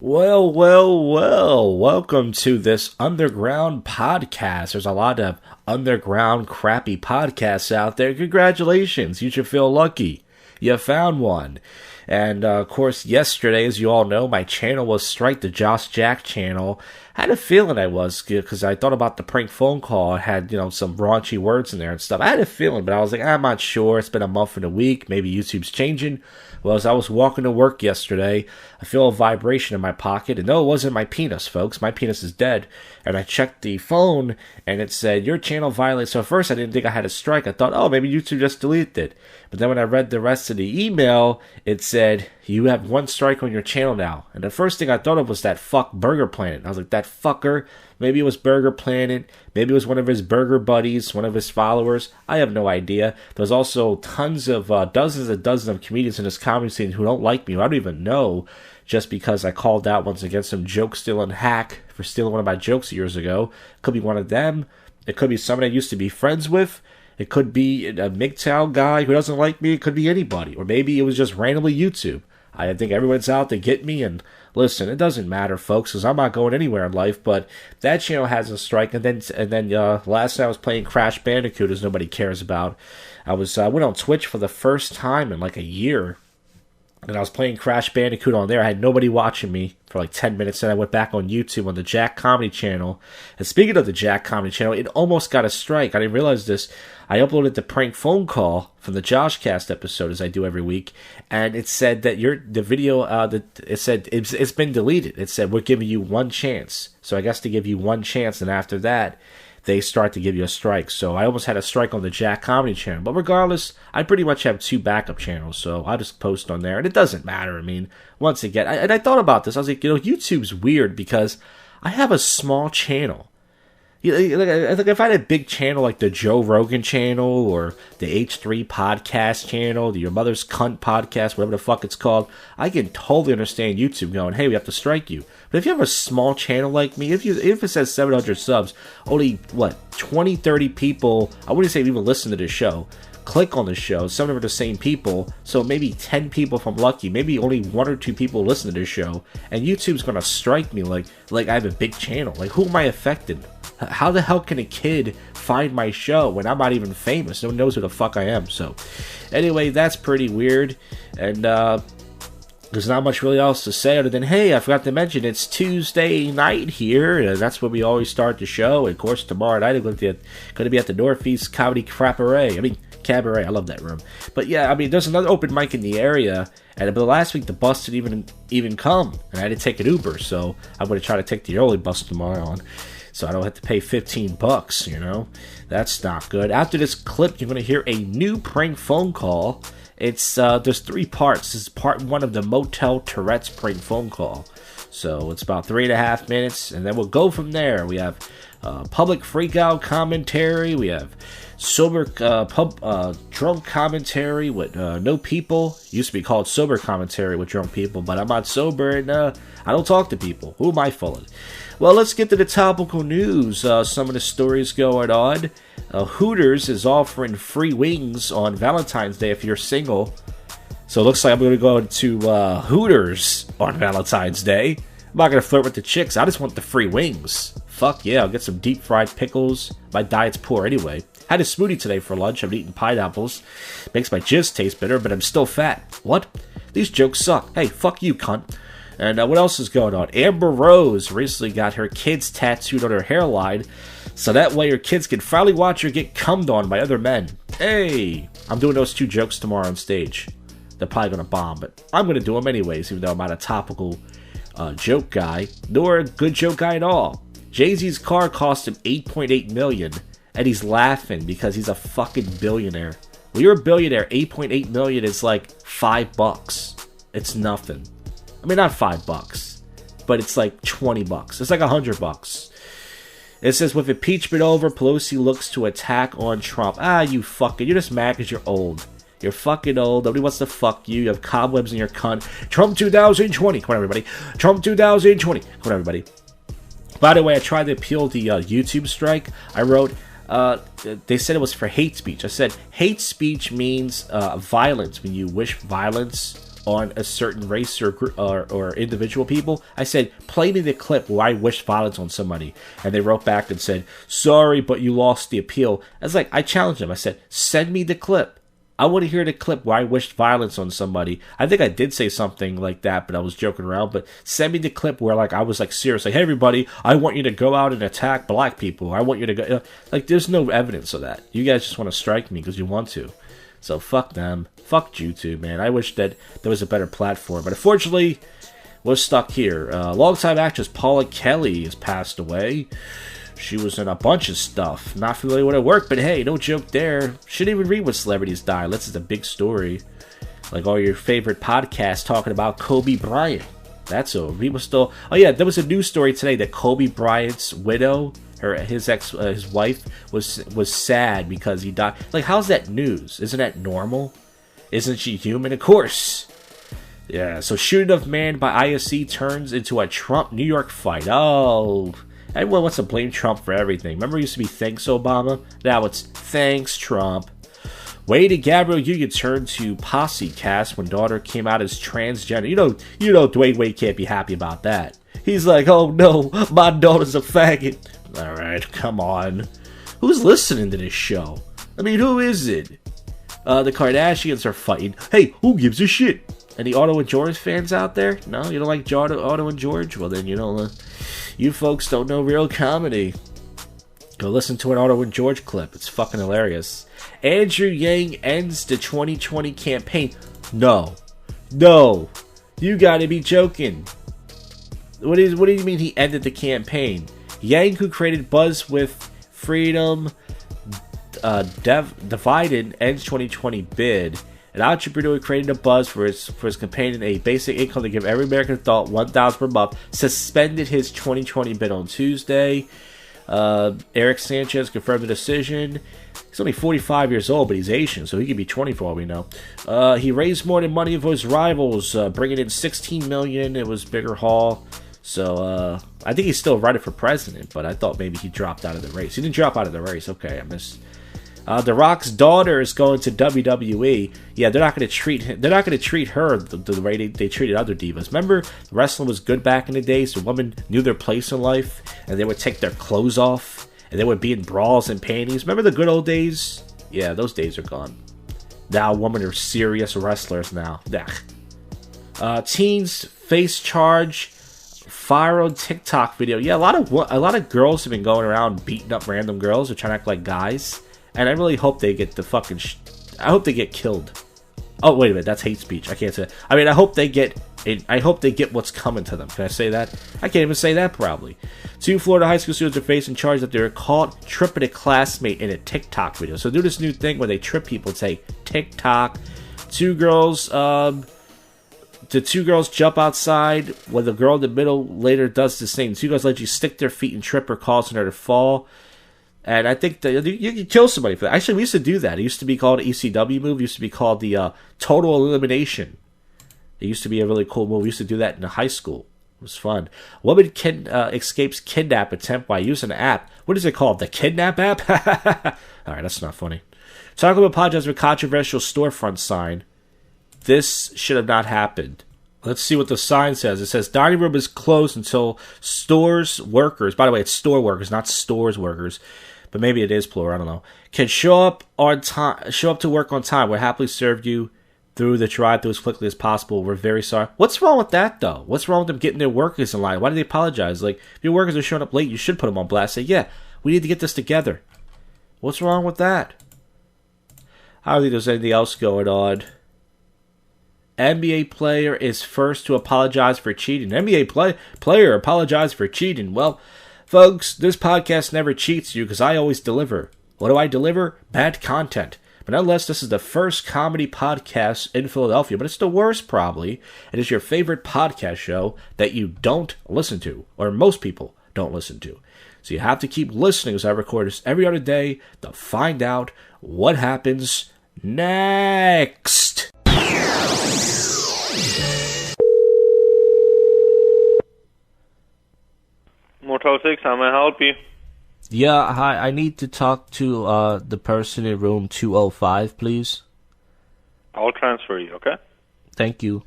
Well, welcome to this underground podcast. There's a lot of underground crappy podcasts out there. Congratulations, you should feel lucky. You found one. And of course, yesterday, as you all know, my channel was striked, the JoshCast channel. I had a feeling I was, because I thought about the prank phone call. It had, some raunchy words in there and stuff. I had a feeling, but I was like, I'm not sure. It's been a month and a week. Maybe YouTube's changing. Well, as I was walking to work yesterday, I feel a vibration in my pocket. And no, it wasn't my penis, folks. My penis is dead. And I checked the phone, and it said, your channel violates. So at first, I didn't think I had a strike. I thought, oh, maybe YouTube just deleted it. But then when I read the rest of the email, it said, you have one strike on your channel now. And the first thing I thought of was that fuck Burger Planet. I was like, that fucker. Maybe it was Burger Planet. Maybe it was one of his burger buddies, one of his followers. I have no idea. There's also dozens and dozens of comedians in this comedy scene who don't like me. I don't even know, just because I called out once again some joke-stealing hack for stealing one of my jokes years ago. Could be one of them. It could be someone I used to be friends with. It could be a MGTOW guy who doesn't like me. It could be anybody. Or maybe it was just randomly YouTube. I think everyone's out to get me, and listen, it doesn't matter, folks, because I'm not going anywhere in life, but that channel has a strike, and then last night I was playing Crash Bandicoot, as nobody cares about. I went on Twitch for the first time in like a year, and I was playing Crash Bandicoot on there. I had nobody watching me for like 10 minutes, and I went back on YouTube on the Jack Comedy channel. And speaking of the Jack Comedy channel, it almost got a strike. I didn't realize this. I uploaded the prank phone call from the JoshCast episode, as I do every week, and it said that the video, it said it's been deleted. It said, we're giving you one chance. So I guess to give you one chance, and after that, they start to give you a strike. So I almost had a strike on the Jack Comedy channel. But regardless, I pretty much have two backup channels, so I'll just post on there. And it doesn't matter. I mean, once again, I thought about this. I was like, YouTube's weird because I have a small channel. Like if I had a big channel like the Joe Rogan channel or the H3 podcast channel, the Your Mother's Cunt podcast, whatever the fuck it's called, I can totally understand YouTube going, hey, we have to strike you. But if you have a small channel like me, if it says 700 subs, only, 20, 30 people, I wouldn't say even listen to the show, click on the show, some of them are the same people, so maybe 10 people if I'm lucky, maybe only 1 or 2 people listen to this show, and YouTube's gonna strike me like I have a big channel. Like, who am I affected? How the hell can a kid find my show when I'm not even famous? No one knows who the fuck I am. So, anyway, that's pretty weird. And there's not much really else to say other than, hey, I forgot to mention, it's Tuesday night here. And that's when we always start the show. And, of course, tomorrow night I'm going to be at the Northeast Comedy Cabaret. Cabaret. I love that room. But, yeah, there's another open mic in the area. And but last week the bus didn't even come. And I had to take an Uber. So I'm going to try to take the early bus tomorrow on. So I don't have to pay $15, That's not good. After this clip, you're going to hear a new prank phone call. There's 3 parts. This is part 1 of the Motel Tourette's prank phone call. So it's about 3.5 minutes, and then we'll go from there. We have public freakout commentary. We have sober drunk commentary with no people. Used to be called sober commentary with drunk people, but I'm not sober, and I don't talk to people. Who am I fooling? Well, let's get to the topical news. Some of the stories going on. Hooters is offering free wings on Valentine's Day if you're single. So it looks like I'm going to go to Hooters on Valentine's Day. I'm not going to flirt with the chicks. I just want the free wings. Fuck yeah, I'll get some deep fried pickles. My diet's poor anyway. Had a smoothie today for lunch. I'm eating pineapples. Makes my jizz taste bitter, but I'm still fat. What? These jokes suck. Hey, fuck you, cunt. And what else is going on? Amber Rose recently got her kids tattooed on her hairline, so that way her kids can finally watch her get cummed on by other men. Hey! I'm doing those 2 jokes tomorrow on stage. They're probably going to bomb, but I'm going to do them anyways, even though I'm not a topical joke guy, nor a good joke guy at all. Jay-Z's car cost him $8.8 million, and he's laughing because he's a fucking billionaire. When you're a billionaire, $8.8 million is like $5. It's nothing. Not $5, but it's like $20. It's like $100. It says, with impeachment over, Pelosi looks to attack on Trump. You're just mad because you're old. You're fucking old. Nobody wants to fuck you. You have cobwebs in your cunt. Trump 2020. Come on, everybody. Trump 2020. Come on, everybody. By the way, I tried to appeal the YouTube strike. I wrote, they said it was for hate speech. I said, hate speech means violence. When you wish violence on a certain race or individual people. I said, play me the clip where I wished violence on somebody. And they wrote back and said, sorry, but you lost the appeal. I was like, I challenged them. I said, send me the clip. I want to hear the clip where I wished violence on somebody. I think I did say something like that, but I was joking around. But send me the clip where, like, I was, like, serious. Like, hey, everybody, I want you to go out and attack black people. I want you to go. Like, there's no evidence of that. You guys just want to strike me because you want to. So, fuck them. Fuck YouTube, man. I wish that there was a better platform. But unfortunately, we're stuck here. Longtime actress Paula Kelly has passed away. She was in a bunch of stuff. Not familiar with her work, but hey, no joke there. Shouldn't even read when celebrities die unless it's a big story. Like all your favorite podcasts talking about Kobe Bryant. That's over. People still... Oh yeah, there was a news story today that Kobe Bryant's widow, his wife, was sad because he died. Like, how's that news? Isn't that normal? Isn't she human? Of course. Yeah, so shooting of man by ISC turns into a Trump-New York fight. Oh... Everyone wants to blame Trump for everything. Remember it used to be thanks Obama? Now it's thanks Trump. Wade and Gabrielle Union turned to posse cast when daughter came out as transgender. You know Dwayne Wade can't be happy about that. He's like, oh no, my daughter's a faggot. Alright, come on. Who's listening to this show? I mean, who is it? The Kardashians are fighting. Hey, who gives a shit? Any Otto and George fans out there? No? You don't like Otto and George? Well then, you folks don't know real comedy. Go listen to an Otto and George clip. It's fucking hilarious. Andrew Yang ends the 2020 campaign. No. You gotta be joking. What do you mean he ended the campaign? Yang, who created Buzz with Freedom Divided, ends 2020 bid. An entrepreneur created a buzz for his campaign and a basic income to give every American adult $1,000 per month. Suspended his 2020 bid on Tuesday. Eric Sanchez confirmed the decision. He's only 45 years old, but he's Asian, so he could be 20 for all we know. He raised more than money for his rivals, bringing in $16 million. It was bigger haul. So I think he's still running for president, but I thought maybe he dropped out of the race. He didn't drop out of the race. Okay, I missed. The Rock's daughter is going to WWE. Yeah, they're not going to treat her the way they treated other divas. Remember, wrestling was good back in the day, so women knew their place in life, and they would take their clothes off, and they would be in bras and panties. Remember the good old days? Yeah, those days are gone. Now women are serious wrestlers now. Teens face charge. Viral TikTok video. Yeah, a lot of girls have been going around beating up random girls or trying to act like guys. And I really hope they get the fucking... I hope they get killed. Oh, wait a minute. That's hate speech. I can't say that. I mean, I hope they get what's coming to them. Can I say that? I can't even say that, probably. 2 Florida high school students are facing charge that they were caught tripping a classmate in a TikTok video. So do this new thing where they trip people and say TikTok. 2 girls... The 2 girls jump outside when the girl in the middle later does the same. 2 girls let you stick their feet and trip her, causing her to fall. And I think that you can kill somebody for that. Actually, we used to do that. It used to be called an ECW move. It used to be called the Total Elimination. It used to be a really cool move. We used to do that in high school. It was fun. Woman escapes kidnap attempt by using an app. What is it called? The Kidnap app? Alright, that's not funny. Talking about apologize for controversial storefront sign. This should have not happened. Let's see what the sign says. It says dining room is closed until stores workers. By the way, it's store workers, not stores workers. But maybe it is plural. I don't know. Can show up on time. Show up to work on time. We'll happily serve you through the drive-thru as quickly as possible. We're very sorry. What's wrong with that, though? What's wrong with them getting their workers in line? Why do they apologize? Like, if your workers are showing up late, you should put them on blast. Say, yeah, we need to get this together. What's wrong with that? I don't think there's anything else going on. NBA player is first to apologize for cheating. NBA player apologized for cheating. Well, folks, this podcast never cheats you because I always deliver. What do I deliver? Bad content. But nonetheless, this is the first comedy podcast in Philadelphia, but it's the worst probably. It is your favorite podcast show that you don't listen to, or most people don't listen to. So you have to keep listening as I record this every other day to find out what happens next. Motel 6, how may I help you? Yeah, hi. I need to talk to the person in room 205, please. I'll transfer you, okay? Thank you.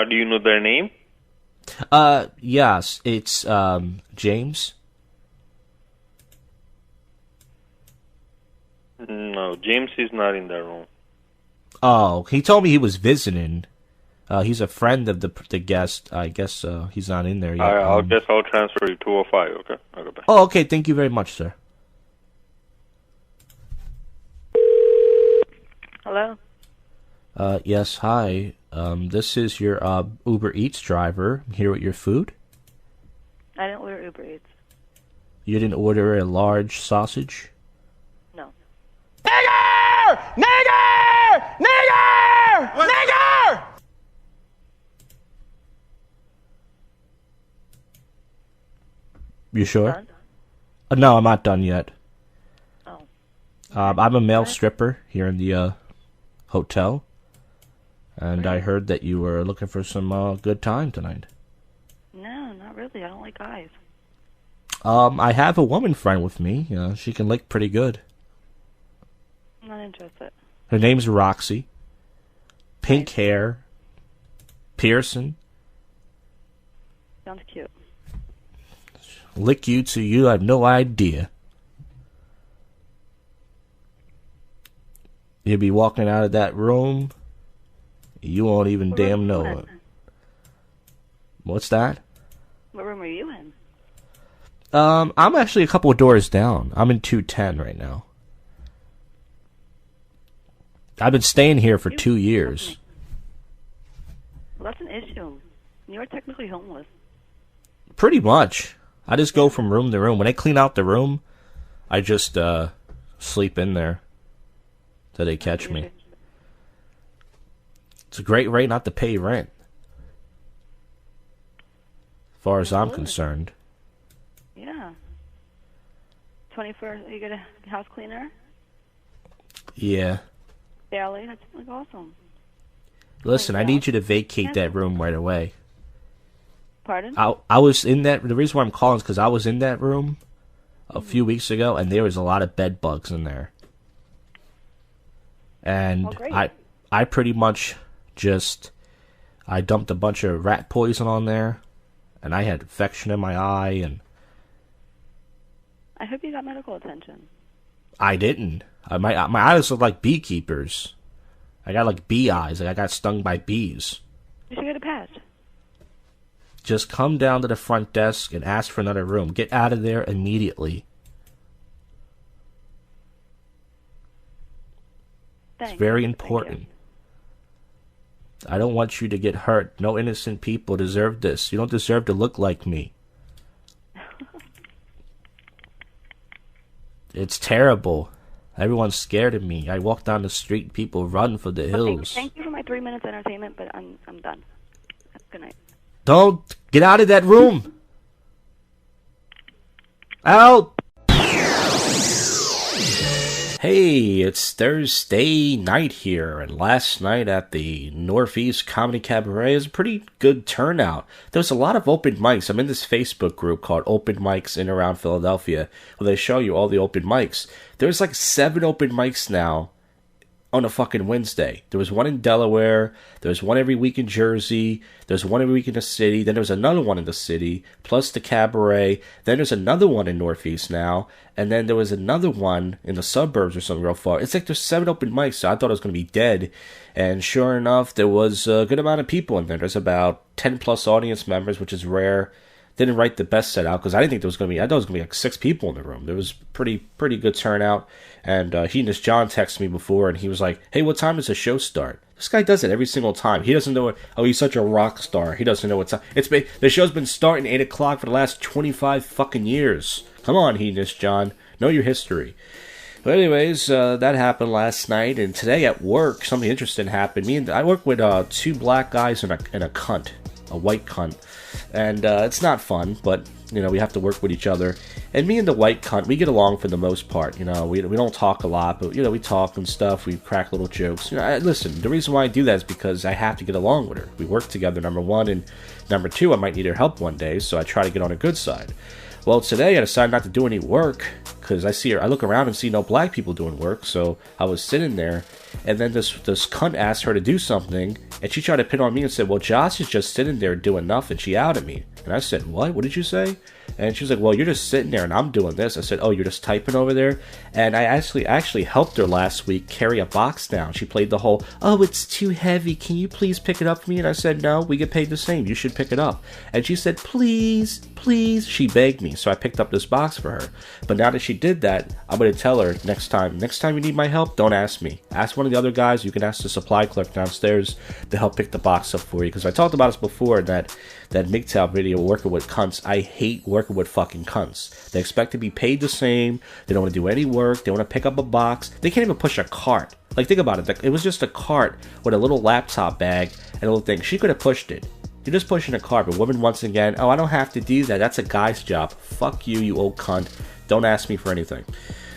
Do you know their name? Yes, it's, James. No, James is not in that room. Oh, he told me he was visiting. He's a friend of the guest. I guess, he's not in there yet. I'll transfer you to 205, okay? Okay, bye. Oh, okay, thank you very much, sir. Hello? Yes, hi. This is your, Uber Eats driver. I'm here with your food. I didn't order Uber Eats. You didn't order a large sausage? No. Nigger! Nigger! Nigger! What? Nigger! You sure? Done? No, I'm not done yet. Oh. I'm a male stripper here in the, hotel. And I heard that you were looking for some, good time tonight. No, not really. I don't like guys. I have a woman friend with me. She can lick pretty good. I'm not interested. Her name's Roxy. Pink hair. Piercing. Sounds cute. Lick you till you have no idea. You'll be walking out of that room. You won't even What damn room know are you it. in? What's that? What room are you in? I'm actually a couple of doors down. I'm in 210 right now. I've been staying here for 2 years. Well, that's an issue. You are technically homeless. Pretty much. I just go from room to room. When I clean out the room, I just sleep in there till they catch me. It's a great rate not to pay rent, as far as I'm concerned. Yeah. 21st, you get a house cleaner? Yeah. Daily? That's like awesome. Listen, I need you to vacate that room right away. Pardon? I was in that. The reason why I'm calling is because I was in that room a few weeks ago, and there was a lot of bed bugs in there. And I pretty much I dumped a bunch of rat poison on there, and I had infection in my eye, and I hope you got medical attention. I didn't. My eyes look like beekeepers. I got like bee eyes. Like I got stung by bees. You should get a patch. Just come down to the front desk and ask for another room. Get out of there immediately. Thanks. It's very important. I don't want you to get hurt. No innocent people deserve this. You don't deserve to look like me. It's terrible. Everyone's scared of me. I walk down the street, people run for the hills. Thank you for my 3 minutes entertainment, but I'm done. Good night. Don't get out of that room. Out. Hey, it's Thursday night here, and last night at the Northeast Comedy Cabaret is a pretty good turnout. There was a lot of open mics. I'm in this Facebook group called Open Mics in around Philadelphia, where they show you all the open mics. There's like 7 open mics now on a fucking Wednesday. There was one in Delaware, there was one every week in Jersey, there's one every week in the city, then there was another one in the city, plus the cabaret, then there's another one in Northeast now, and then there was another one in the suburbs or something real far. It's like there's 7 open mics, so I thought it was going to be dead, and sure enough, there was a good amount of people in there. There's about 10 plus audience members, which is rare. Didn't write the best set out because I didn't think there was going to be. I thought it was going to be like 6 people in the room. There was pretty good turnout. And he and his John texted me before, and he was like, "Hey, what time does the show start?" This guy does it every single time. He doesn't know what. Oh, he's such a rock star. He doesn't know what time. The show's been starting 8 o'clock for the last 25 fucking years. Come on, he and his John, know your history. But anyways, that happened last night, and today at work, something interesting happened. I work with 2 black guys and a cunt, a white cunt. And it's not fun, but, you know, we have to work with each other. And me and the white cunt, we get along for the most part. You know, we don't talk a lot, but, you know, we talk and stuff. We crack little jokes. You know, listen, the reason why I do that is because I have to get along with her. We work together, number one. And number two, I might need her help one day, so I try to get on her good side. Well, today I decided not to do any work because I look around and see no black people doing work. So I was sitting there, and then this cunt asked her to do something, And she tried to pin on me and said, well, Josh is just sitting there doing nothing. She outed me. And I said, what? What did you say? And she was like, well, you're just sitting there and I'm doing this. I said, oh, you're just typing over there? And I actually helped her last week carry a box down. She played the whole, oh, it's too heavy. Can you please pick it up for me? And I said, no, we get paid the same. You should pick it up. And she said, please, please. She begged me. So I picked up this box for her. But now that she did that, I'm going to tell her next time you need my help, don't ask me. Ask one of the other guys. You can ask the supply clerk downstairs to help pick the box up for you. Because I talked about this before, that MGTOW video, working with cunts. I hate working with fucking cunts. They expect to be paid the same. They don't want to do any work. They want to pick up a box. They can't even push a cart. Like, think about it. It was just a cart with a little laptop bag and a little thing. She could have pushed it. You're just pushing a cart. But women, once again, oh, I don't have to do that. That's a guy's job. Fuck you, you old cunt. Don't ask me for anything.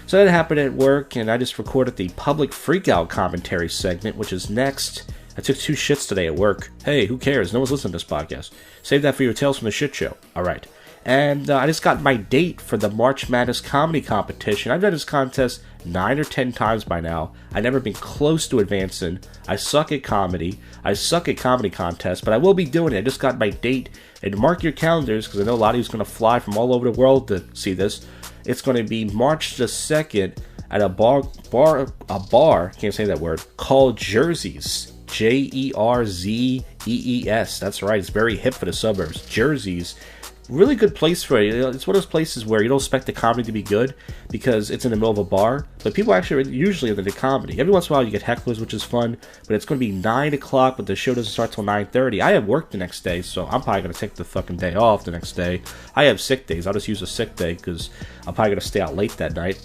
So that happened at work, and I just recorded the public freakout commentary segment, which is next. I took 2 shits today at work. Hey, who cares? No one's listening to this podcast. Save that for your Tales from the Shit Show. All right. And I just got my date for the March Madness comedy competition. I've done this contest 9 or 10 times by now. I've never been close to advancing. I suck at comedy. I suck at comedy contests, but I will be doing it. I just got my date. And mark your calendars, because I know a lot of you are going to fly from all over the world to see this. It's going to be March the 2nd at a bar, can't say that word, called Jersey's. Jerzees. That's right. It's very hip for the suburbs. Jersey's. Really good place for it. It's one of those places where you don't expect the comedy to be good because it's in the middle of a bar. But people actually are usually into the comedy. Every once in a while you get hecklers, which is fun. But it's going to be 9 o'clock, but the show doesn't start till 9:30. I have work the next day, so I'm probably going to take the fucking day off the next day. I have sick days. I'll just use a sick day because I'm probably going to stay out late that night.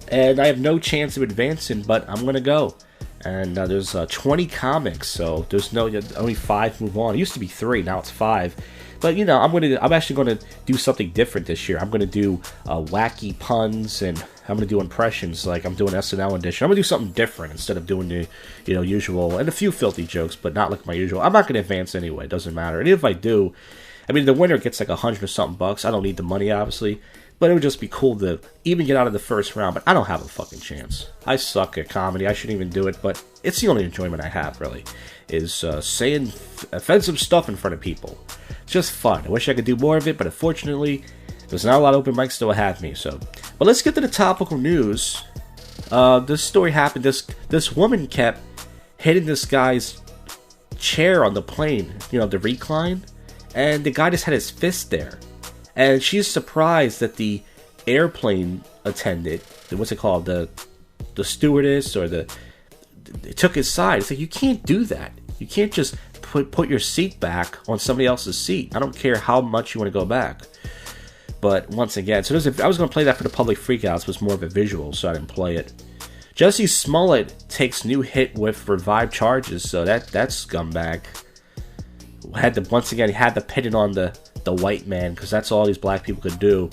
And I have no chance of advancing, but I'm going to go. And there's 20 comics, so there's only 5 move on. It used to be 3, now it's 5. But you know, I'm actually going to do something different this year. I'm going to do wacky puns, and I'm going to do impressions like I'm doing SNL edition. I'm going to do something different instead of doing the usual, and a few filthy jokes, but not like my usual. I'm not going to advance anyway. It doesn't matter. And if I do, I mean, the winner gets like $100 or something bucks. I don't need the money, obviously. But it would just be cool to even get out of the first round. But I don't have a fucking chance. I suck at comedy. I shouldn't even do it. But it's the only enjoyment I have, really, is saying offensive stuff in front of people. It's just fun. I wish I could do more of it. But unfortunately, there's not a lot of open mics that will have me. So, but let's get to the topical news. This story happened. This woman kept hitting this guy's chair on the plane. You know, the recline. And the guy just had his fist there. And she's surprised that the airplane attendant, what's it called, the stewardess or it took his side. It's like, you can't do that. You can't just put your seat back on somebody else's seat. I don't care how much you want to go back. But once again, so I was going to play that for the public freakouts, but it was more of a visual, so I didn't play it. Jussie Smollett takes new hit with revived charges, so that scumbag once again he had to pin it on the white man, because that's all these black people could do.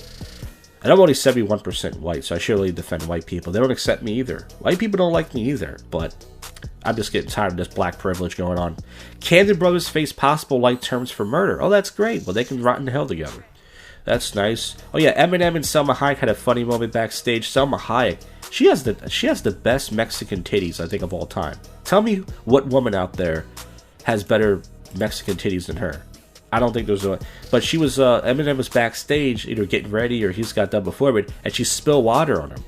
And I'm only 71% white, so I surely defend white people. They don't accept me either. White people don't like me either, but I'm just getting tired of this black privilege going on. Camden brothers face possible light terms for murder. Oh, that's great. Well, they can rot in hell together. That's nice. Oh yeah, Eminem and Selma Hayek had a funny moment backstage. Selma Hayek, she has the best Mexican titties, I think, of all time. Tell me what woman out there has better Mexican titties than her. I don't think there's a... But she was... Eminem was backstage, either getting ready or he's got done before, and she spilled water on him.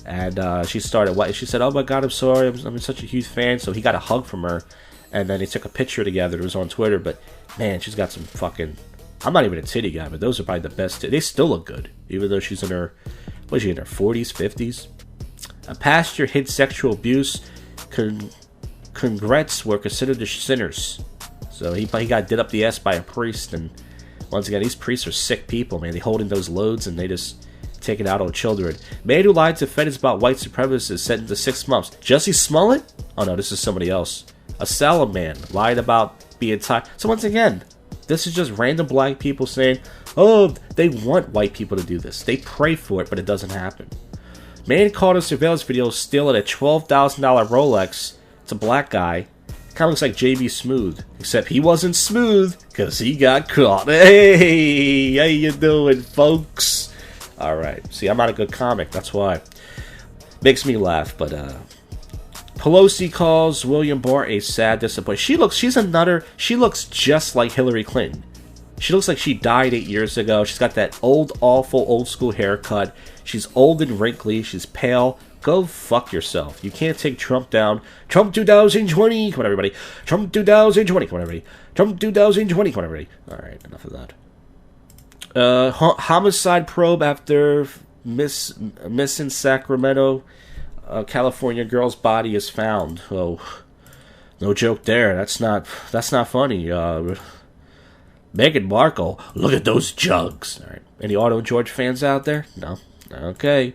And she started... She said, oh my god, I'm sorry, I'm such a huge fan. So he got a hug from her, and then they took a picture together. It was on Twitter, but man, she's got some fucking... I'm not even a titty guy, but those are probably the best... They still look good, even though she's in her... What is she, in her 40s, 50s? A pastor hid sexual abuse. Congrets were considered the sinners. So he got did up the ass by a priest, and once again, these priests are sick people, man. They hold in those loads, and they just take it out on children. Man who lied to feds about white supremacists sentenced to 6 months. Jussie Smollett? Oh no, this is somebody else. A Salem man lied about being tired. So once again, this is just random black people saying, oh, they want white people to do this. They pray for it, but it doesn't happen. Man caught in surveillance video stealing a $12,000 Rolex. It's a black guy. Kind of looks like JB Smooth, except he wasn't smooth because he got caught. Hey, how you doing, folks? All right. See, I'm not a good comic. That's why. Makes me laugh, but Pelosi calls William Barr a sad disappointment. She looks just like Hillary Clinton. She looks like she died 8 years ago. She's got that awful, old school haircut. She's old and wrinkly. She's pale. Go fuck yourself. You can't take Trump down. Trump 2020. Come on, everybody. Trump 2020. Come on, everybody. Trump 2020. Come on, everybody. Alright, enough of that. Homicide probe after missing Sacramento, California girl's body is found. Oh, no joke there. That's not funny. Meghan Markle, look at those jugs. All right. Any Auto George fans out there? No. Okay.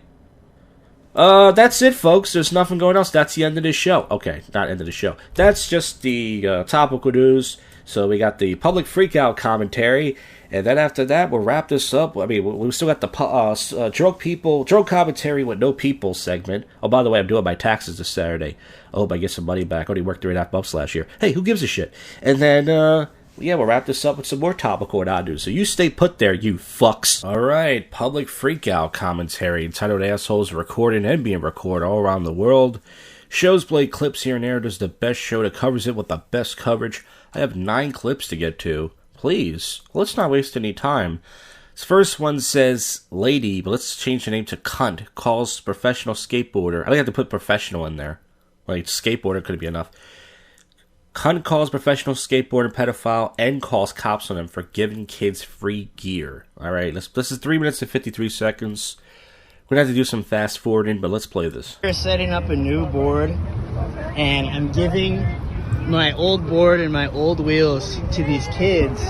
That's it, folks. There's nothing going else. That's the end of the show. Okay, not end of the show. That's just the topical news. So we got the public freakout commentary, and then after that, we'll wrap this up. I mean, we still got the drunk commentary with no people segment. Oh, by the way, I'm doing my taxes this Saturday. I hope I get some money back. I only worked 3.5 months last year. Hey, who gives a shit? And then, we'll wrap this up with some more topical and odd news. So you stay put there, you fucks. Alright, public freakout commentary entitled Assholes Recording and Being Recorded All Around the World. Shows play clips here and there. There's the best show that covers it with the best coverage. I have 9 clips to get to. Please, let's not waste any time. This first one says lady, but let's change the name to cunt, calls professional skateboarder. I think I have to put professional in there. Like, skateboarder could be enough. Cunt calls professional skateboarder pedophile and calls cops on him for giving kids free gear. Alright, this is 3 minutes and 53 seconds. We're going to have to do some fast forwarding, but let's play this. We're setting up a new board, and I'm giving my old board and my old wheels to these kids.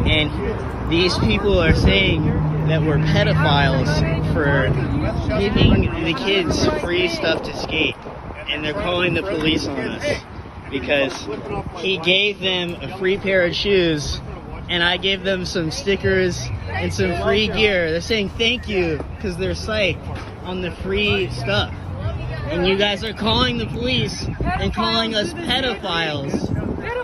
And these people are saying that we're pedophiles for giving the kids free stuff to skate. And they're calling the police on us. Because he gave them a free pair of shoes, and I gave them some stickers and some free gear. They're saying thank you, because they're psyched on the free stuff. And you guys are calling the police and calling us pedophiles.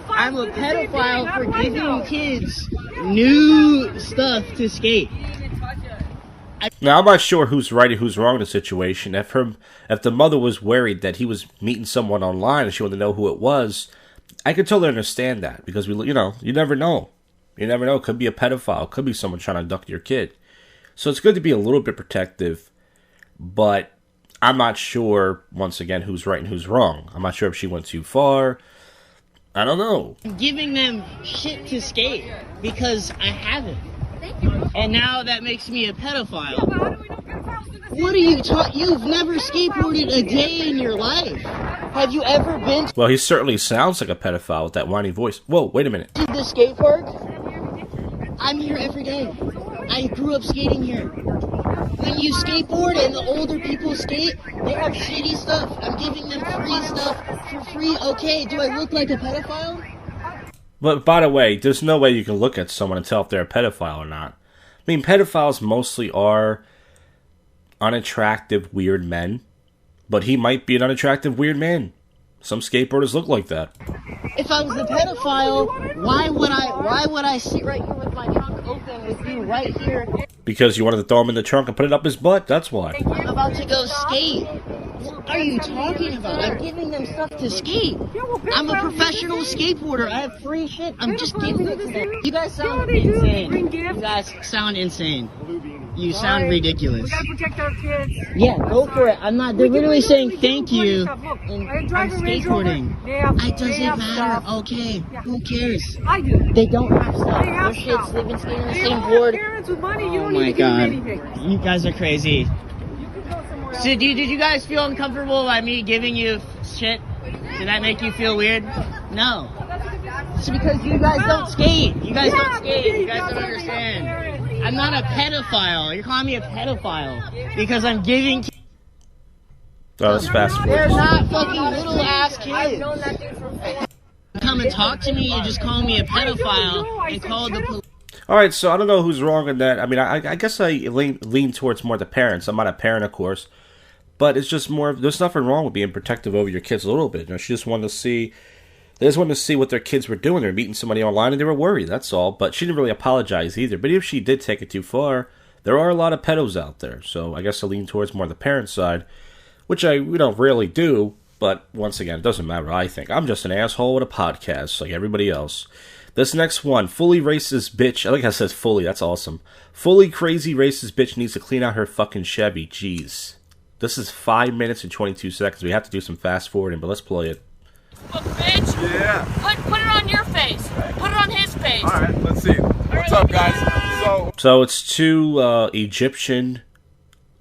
I'm a pedophile for giving kids new stuff to skate. Now, I'm not sure who's right and who's wrong in the situation. If the mother was worried that he was meeting someone online and she wanted to know who it was, I could totally understand that. Because, you never know. You never know. It could be a pedophile. It could be someone trying to abduct your kid. So it's good to be a little bit protective. But I'm not sure, once again, who's right and who's wrong. I'm not sure if she went too far. I don't know. Giving them shit to skate because I haven't. And now that makes me a pedophile. What are you talking? You've never skateboarded a day in your life. Have you ever been Well, he certainly sounds like a pedophile with that whiny voice. Whoa, wait a minute. to the skate park? I'm here every day. I grew up skating here. When you skateboard and the older people skate, they have shitty stuff. I'm giving them free stuff for free. Okay, do I look like a pedophile? But, by the way, there's no way you can look at someone and tell if they're a pedophile or not. I mean, pedophiles mostly are unattractive, weird men. But he might be an unattractive, weird man. Some skateboarders look like that. If I was a pedophile, why would I sit right here with my trunk open with you right here? Because you wanted to throw him in the trunk and put it up his butt, that's why. I'm about to go skate. What are you talking about? I'm giving them stuff to skate. I'm a professional skateboarder. I have free shit. I'm just giving it to them. You guys sound insane. You guys sound insane. You sound ridiculous. We gotta protect our kids. Yeah, go for it. I'm not. They're literally saying thank you. And I'm skateboarding. It doesn't matter. Okay, who cares? I do. They don't have stuff. They have Their kids stuff. live in skating on the They same all have board. parents with money. You Oh don't my need to give god. them anything. You guys are crazy. You can go somewhere else. So did you guys feel uncomfortable by me giving you shit? Did that make you feel weird? No. It's because you guys don't skate. You guys don't skate. You guys don't understand. I'm not a pedophile. You're calling me a pedophile because I'm giving kids. Oh, that's fast They're forward. not fucking little ass I've kids. known that dude for Come and talk to me. You just call me a pedophile and call the police. Alright, so I don't know who's wrong in that. I mean, I guess I lean towards more the parents. I'm not a parent, of course. But it's just more, there's nothing wrong with being protective over your kids a little bit. She just wanted to see, they just wanted to see what their kids were doing. They were meeting somebody online and they were worried, that's all. But she didn't really apologize either. But if she did take it too far, there are a lot of pedos out there. So I guess I lean towards more the parent side, which I rarely do. But once again, it doesn't matter what I think. I'm just an asshole with a podcast, like everybody else. This next one, fully racist bitch. I like how it says fully, that's awesome. Fully crazy racist bitch needs to clean out her fucking Chevy. Jeez. This is 5 minutes and 22 seconds. We have to do some fast forwarding, but let's play it. Look, bitch. Yeah. Put it on your face. Put it on his face. All right, let's see. What's up, guys? So it's two Egyptian,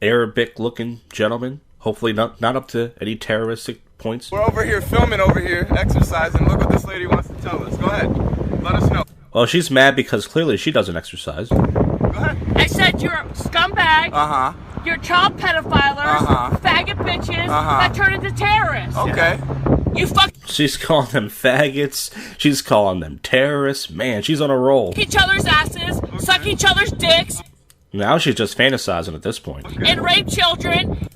Arabic-looking gentlemen. Hopefully not up to any terroristic points. We're over here filming over here, exercising. Look what this lady wants to tell us. Go ahead. Let us know. Well, she's mad because clearly she doesn't exercise. Go ahead. I said you're a scumbag. Uh-huh. You're child pedophiles. Uh-huh. Faggot bitches that turn into terrorists. Okay. You fuck She's calling them faggots. She's calling them terrorists. Man, she's on a roll. each other's asses, suck each other's dicks, Now she's just fantasizing at this point. and rape children,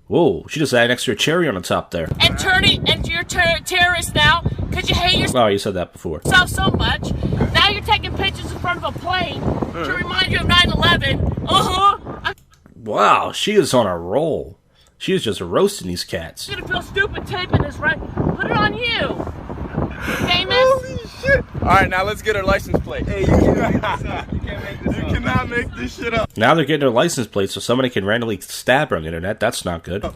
Whoa, she just added an extra cherry on the top there. and turning into your terrorist now because you hate yourself Oh, you said that before. so much. Now you're taking pictures in front of a plane to remind you of 9/11. Wow, she is on a roll. She is just roasting these cats. You're gonna feel stupid taping this, right? Put it on you. Famous. Holy shit. All right, now let's get her license plate. Hey, you cannot make this shit up. Now they're getting her license plate so somebody can randomly stab her on the internet. That's not good. What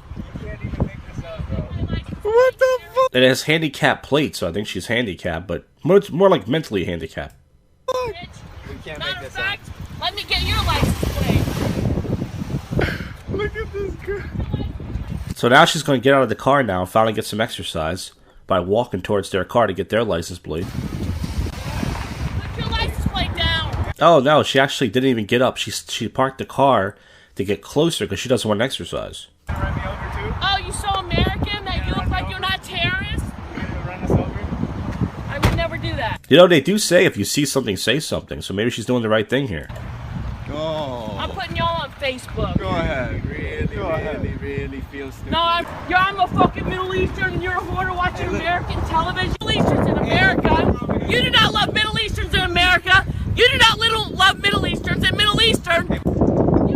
the fuck? It has handicapped plates, so I think she's handicapped, but more like mentally handicapped. Matter of fact, let me get your license plate. Look at this girl. So now she's going to get out of the car now and finally get some exercise by walking towards their car to get their license plate. Put your license plate down. Oh no, she actually didn't even get up. She parked the car to get closer because she doesn't want to exercise. Run me over too? Oh, you so American that you look like you're not terrorists? Run us over? I would never do that. You know, they do say if you see something, say something. So maybe she's doing the right thing here. I'm putting y'all on Facebook. Go ahead. Really feel stupid. No, I'm a fucking Middle Eastern and you're a whore watching American television. Middle Easterns in America. You do not love Middle Easterns in America. You do not love Middle Easterns in Middle Eastern. You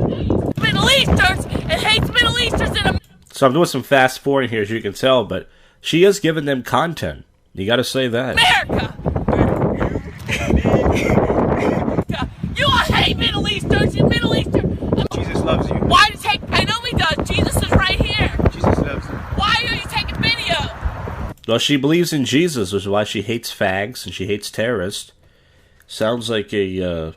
hate Middle Easterns and hates Middle Easterns in America. So I'm doing some fast forwarding here, as you can tell, but she is giving them content. You got to say that. America. You all hate Middle Easterns. You Middle Eastern. Jesus loves you. Why do you take? I know he does. Jesus is right here. Jesus loves you. Why are you taking video? Well, she believes in Jesus, which is why she hates fags and she hates terrorists. Sounds like a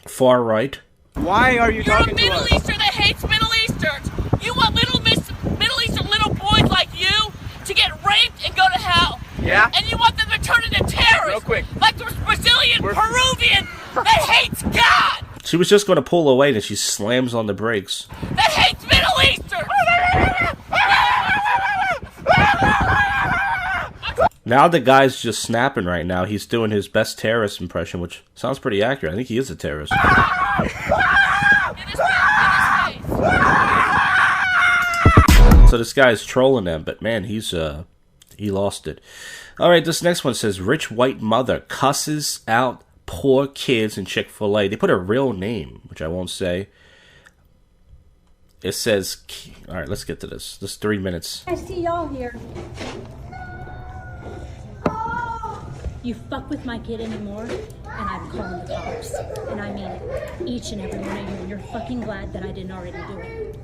far right. Why are you You're a talking to Middle us? Eastern that hates Middle Easterns. You want Middle Eastern little boys like you to get raped and go to hell. Yeah? And you want them to turn into terrorists. Real quick. Like the Brazilian Peruvian that hates God. She was just going to pull away and she slams on the brakes. That hates Middle Eastern. Now the guy's just snapping right now. He's doing his best terrorist impression, which sounds pretty accurate. I think he is a terrorist. In his face. So this guy's trolling them, but man, he lost it. All right, this next one says, rich white mother cusses out poor kids in Chick-fil-A. They put a real name, which I won't say. It says, all right, let's get to this. This is 3 minutes. I see y'all here. You fuck with my kid anymore, and I'm calling the cops. And I mean it. Each and every one of you. And you're fucking glad that I didn't already do it.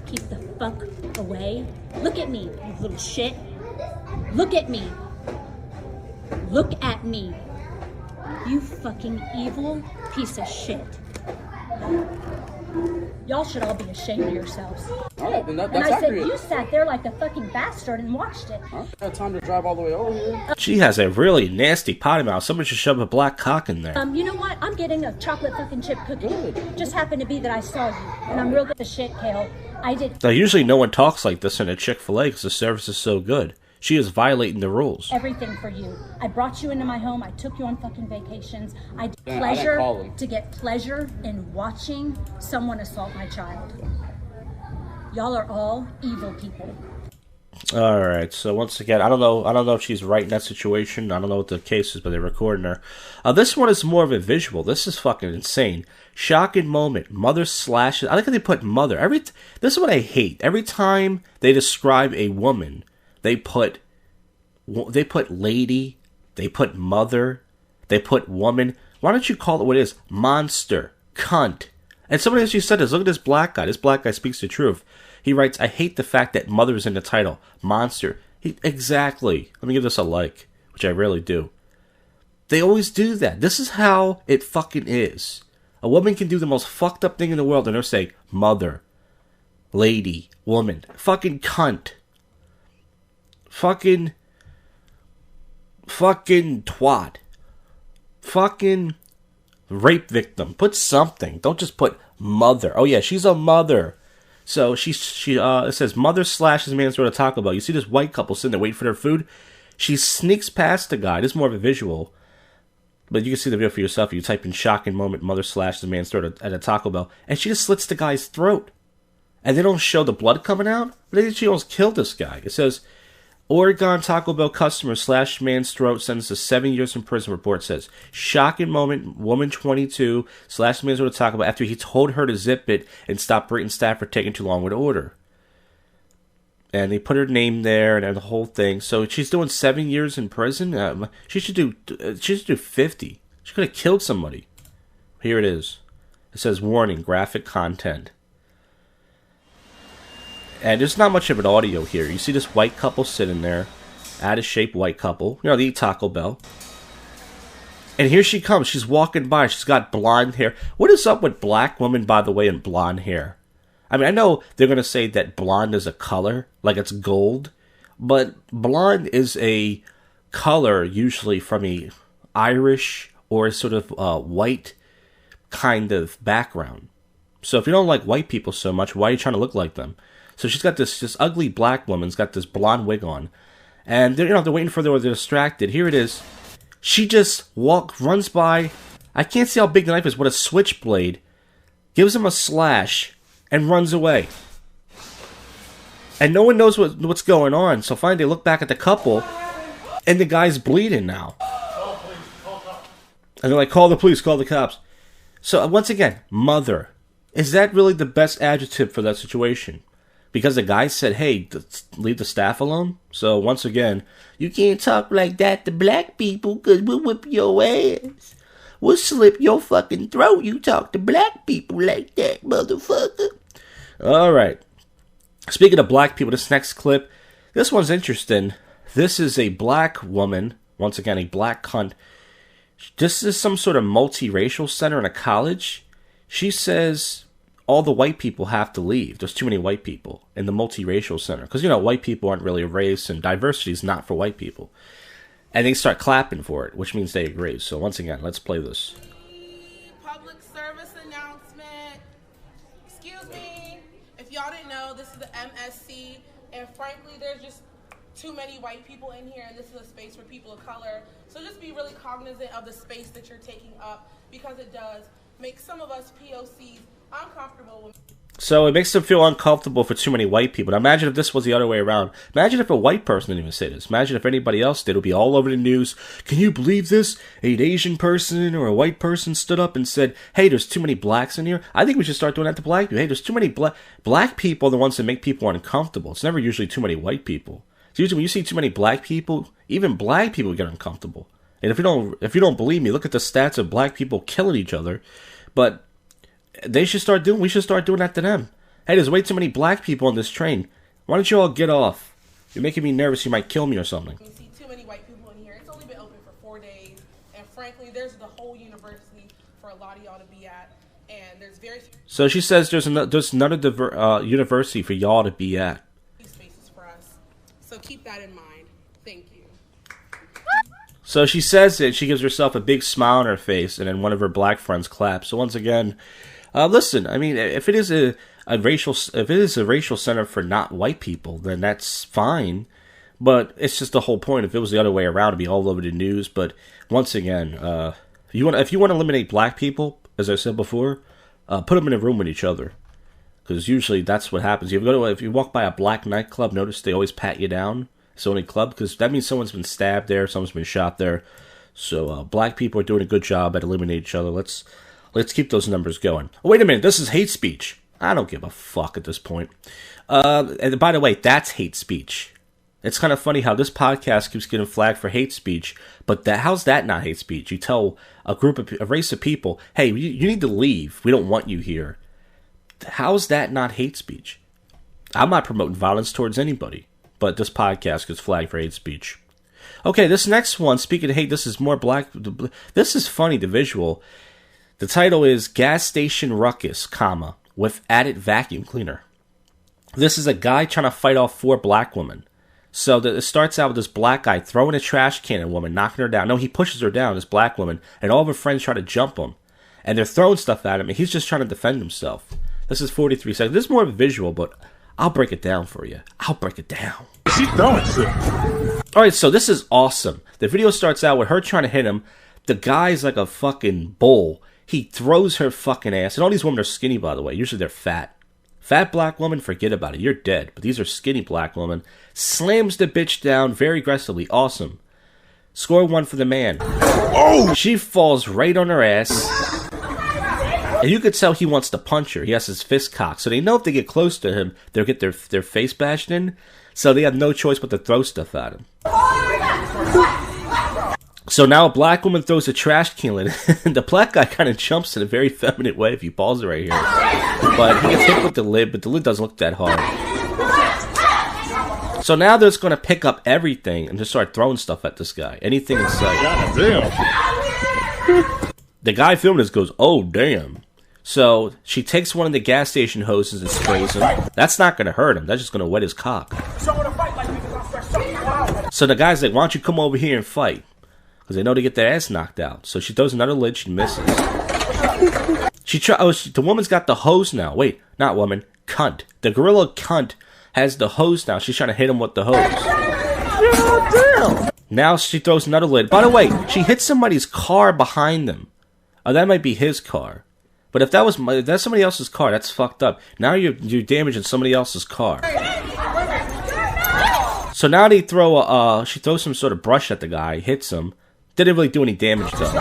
Keep the fuck away. Look at me, you little shit. Look at me. Look at me. You fucking evil piece of shit. Y'all should all be ashamed of yourselves. All right, then that's and I accurate. said, you sat there like a fucking bastard and watched it. I had time to drive all the way over here. She has a really nasty potty mouth. Somebody should shove a black cock in there. You know what? I'm getting a chocolate fucking chip cookie. Good. Just happened to be that I saw you. And I'm real good at shit, Kale. I did Now, usually no one talks like this in a Chick-fil-A because the service is so good. She is violating the rules. everything for you. I brought you into my home. I took you on fucking vacations. I did Yeah, I didn't call pleasure him. to get pleasure in watching someone assault my child. Y'all are all evil people. All right. So once again, I don't know if she's right in that situation. I don't know what the case is, but they're recording her. This one is more of a visual. This is fucking insane. Shocking moment. Mother slashes. I like how they put mother. This is what I hate. Every time they describe a woman, they put lady, they put mother, they put woman. Why don't you call it what it is? Monster, cunt. And somebody else said this. Look at this black guy. This black guy speaks the truth. He writes, I hate the fact that mother is in the title. Monster. Exactly. Let me give this a like, which I rarely do. They always do that. This is how it fucking is. A woman can do the most fucked up thing in the world and they'll say, mother, lady, woman, fucking cunt. Fucking twat. Fucking rape victim. Put something. Don't just put mother. Oh yeah, she's a mother. So it says mother slashes man's door at Taco Bell. You see this white couple sitting there waiting for their food. She sneaks past the guy. This is more of a visual, but you can see the video for yourself. You type in shocking moment mother slashes man's door at a Taco Bell, and she just slits the guy's throat. And they don't show the blood coming out. But she almost killed this guy. It says Oregon Taco Bell customer slashed man's throat, sentenced to 7 years in prison. Report says shocking moment woman 22 slashed man's throat at Taco Bell after he told her to zip it and stop berating staff for taking too long with the order. And they put her name there and the whole thing. So she's doing 7 years in prison. She should do 50. She could have killed somebody. Here it is. It says warning: graphic content. And there's not much of an audio here. You see this white couple sitting there. Out of shape white couple. You know, they eat Taco Bell. And here she comes. She's walking by. She's got blonde hair. What is up with black women, by the way, and blonde hair? I mean, I know they're going to say that blonde is a color, like it's gold. But blonde is a color usually from a Irish or a sort of white kind of background. So if you don't like white people so much, why are you trying to look like them? So she's got this ugly black woman's got this blonde wig on. And they're waiting for her, they're distracted. Here it is. She just runs by. I can't see how big the knife is, with a switchblade. Gives him a slash and runs away. And no one knows what's going on. So finally they look back at the couple and the guy's bleeding now. And they're like, call the police, call the cops. So once again, mother. Is that really the best adjective for that situation? Because the guy said, hey, leave the staff alone. So once again, you can't talk like that to black people because we'll whip your ass. We'll slip your fucking throat. You talk to black people like that, motherfucker. All right. Speaking of black people, this next clip, this one's interesting. This is a black woman, once again, a black cunt. This is some sort of multiracial center in a college. She says all the white people have to leave. There's too many white people in the multiracial center. Because, white people aren't really a race, and diversity is not for white people. And they start clapping for it, which means they agree. So once again, let's play this. Public service announcement. Excuse me. If y'all didn't know, this is the MSC. And frankly, there's just too many white people in here, and this is a space for people of color. So just be really cognizant of the space that you're taking up, because it does make some of us POCs uncomfortable. So it makes them feel uncomfortable for too many white people. Now imagine if this was the other way around. Imagine if a white person didn't even say this. Imagine if anybody else did. It would be all over the news. Can you believe this? An Asian person or a white person stood up and said, hey, there's too many blacks in here. I think we should start doing that to black people. Hey, there's too many black people are the ones that make people uncomfortable. It's never usually too many white people. It's usually when you see too many black people, even black people get uncomfortable. And if you don't believe me, look at the stats of black people killing each other. But we should start doing that to them. Hey, there's way too many black people on this train. Why don't you all get off? You're making me nervous. You might kill me or something. You see too many white people in here. It's only been open for 4 days. And frankly, there's the whole university for a lot of y'all to be at. And there's very few. So she says there's another university for y'all to be at. Spaces for us. So keep that in mind. Thank you. So she says it. She gives herself a big smile on her face, and then one of her black friends claps. So once again, listen. I mean, if it is a racial center for not white people, then that's fine. But it's just the whole point. If it was the other way around, it'd be all over the news. But once again, if you want to eliminate black people, as I said before, put them in a room with each other. Because usually that's what happens. If you walk by a black nightclub, notice they always pat you down. It's the only club, because that means someone's been stabbed there, someone's been shot there. So black people are doing a good job at eliminating each other. Let's keep those numbers going. Oh, wait a minute, this is hate speech. I don't give a fuck at this point. And by the way, that's hate speech. It's kind of funny how this podcast keeps getting flagged for hate speech, but how's that not hate speech? You tell a race of people, hey, you need to leave. We don't want you here. How's that not hate speech? I'm not promoting violence towards anybody, but this podcast gets flagged for hate speech. Okay, this next one, speaking of hate, this is more black. This is funny, the visual. The title is Gas Station Ruckus, with added vacuum cleaner. This is a guy trying to fight off 4 black women. So it starts out with this black guy throwing a trash can at a woman, knocking her down. No, he pushes her down, this black woman, and all of her friends try to jump him. And they're throwing stuff at him, and he's just trying to defend himself. This is 43 seconds. This is more of a visual, but I'll break it down for you. I'll break it down. She's throwing shit. Alright, so this is awesome. The video starts out with her trying to hit him. The guy's like a fucking bull. He throws her fucking ass. And all these women are skinny, by the way. Usually they're fat. Fat black woman, forget about it. You're dead. But these are skinny black women. Slams the bitch down very aggressively. Awesome. Score 1 for the man. Oh! She falls right on her ass. And you could tell he wants to punch her. He has his fist cocked. So they know if they get close to him, they'll get their face bashed in. So they have no choice but to throw stuff at him. So now a black woman throws a trash can at him. And the black guy kind of jumps in a very feminine way if you pause it right here. But he gets hit with the lid, but the lid doesn't look that hard. So now they're just going to pick up everything and just start throwing stuff at this guy. Anything in sight. God damn. The guy filming this goes, oh, damn. So she takes one of the gas station hoses and sprays him. That's not going to hurt him. That's just going to wet his cock. So the guy's like, why don't you come over here and fight? Because they know they get their ass knocked out. So she throws another lid. She misses. The woman's got the hose now. Wait, not woman. Cunt. The gorilla cunt has the hose now. She's trying to hit him with the hose. Damn. Now she throws another lid. By the way, she hit somebody's car behind them. Oh, that might be his car. But if that's somebody else's car, that's fucked up. Now you're damaging somebody else's car. So now she throws some sort of brush at the guy, hits him. Didn't really do any damage though. So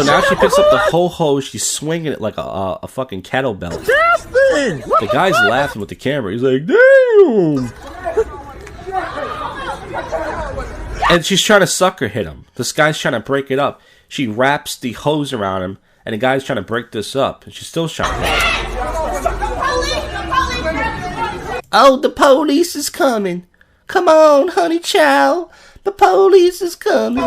now she picks up the whole hose, she's swinging it like a fucking kettlebell. The guy's laughing with the camera. He's like, damn! And she's trying to sucker hit him. This guy's trying to break it up. She wraps the hose around him, and the guy's trying to break this up, and she's still trying to hit him. Oh, the police is coming. Come on, honey child. The police is coming.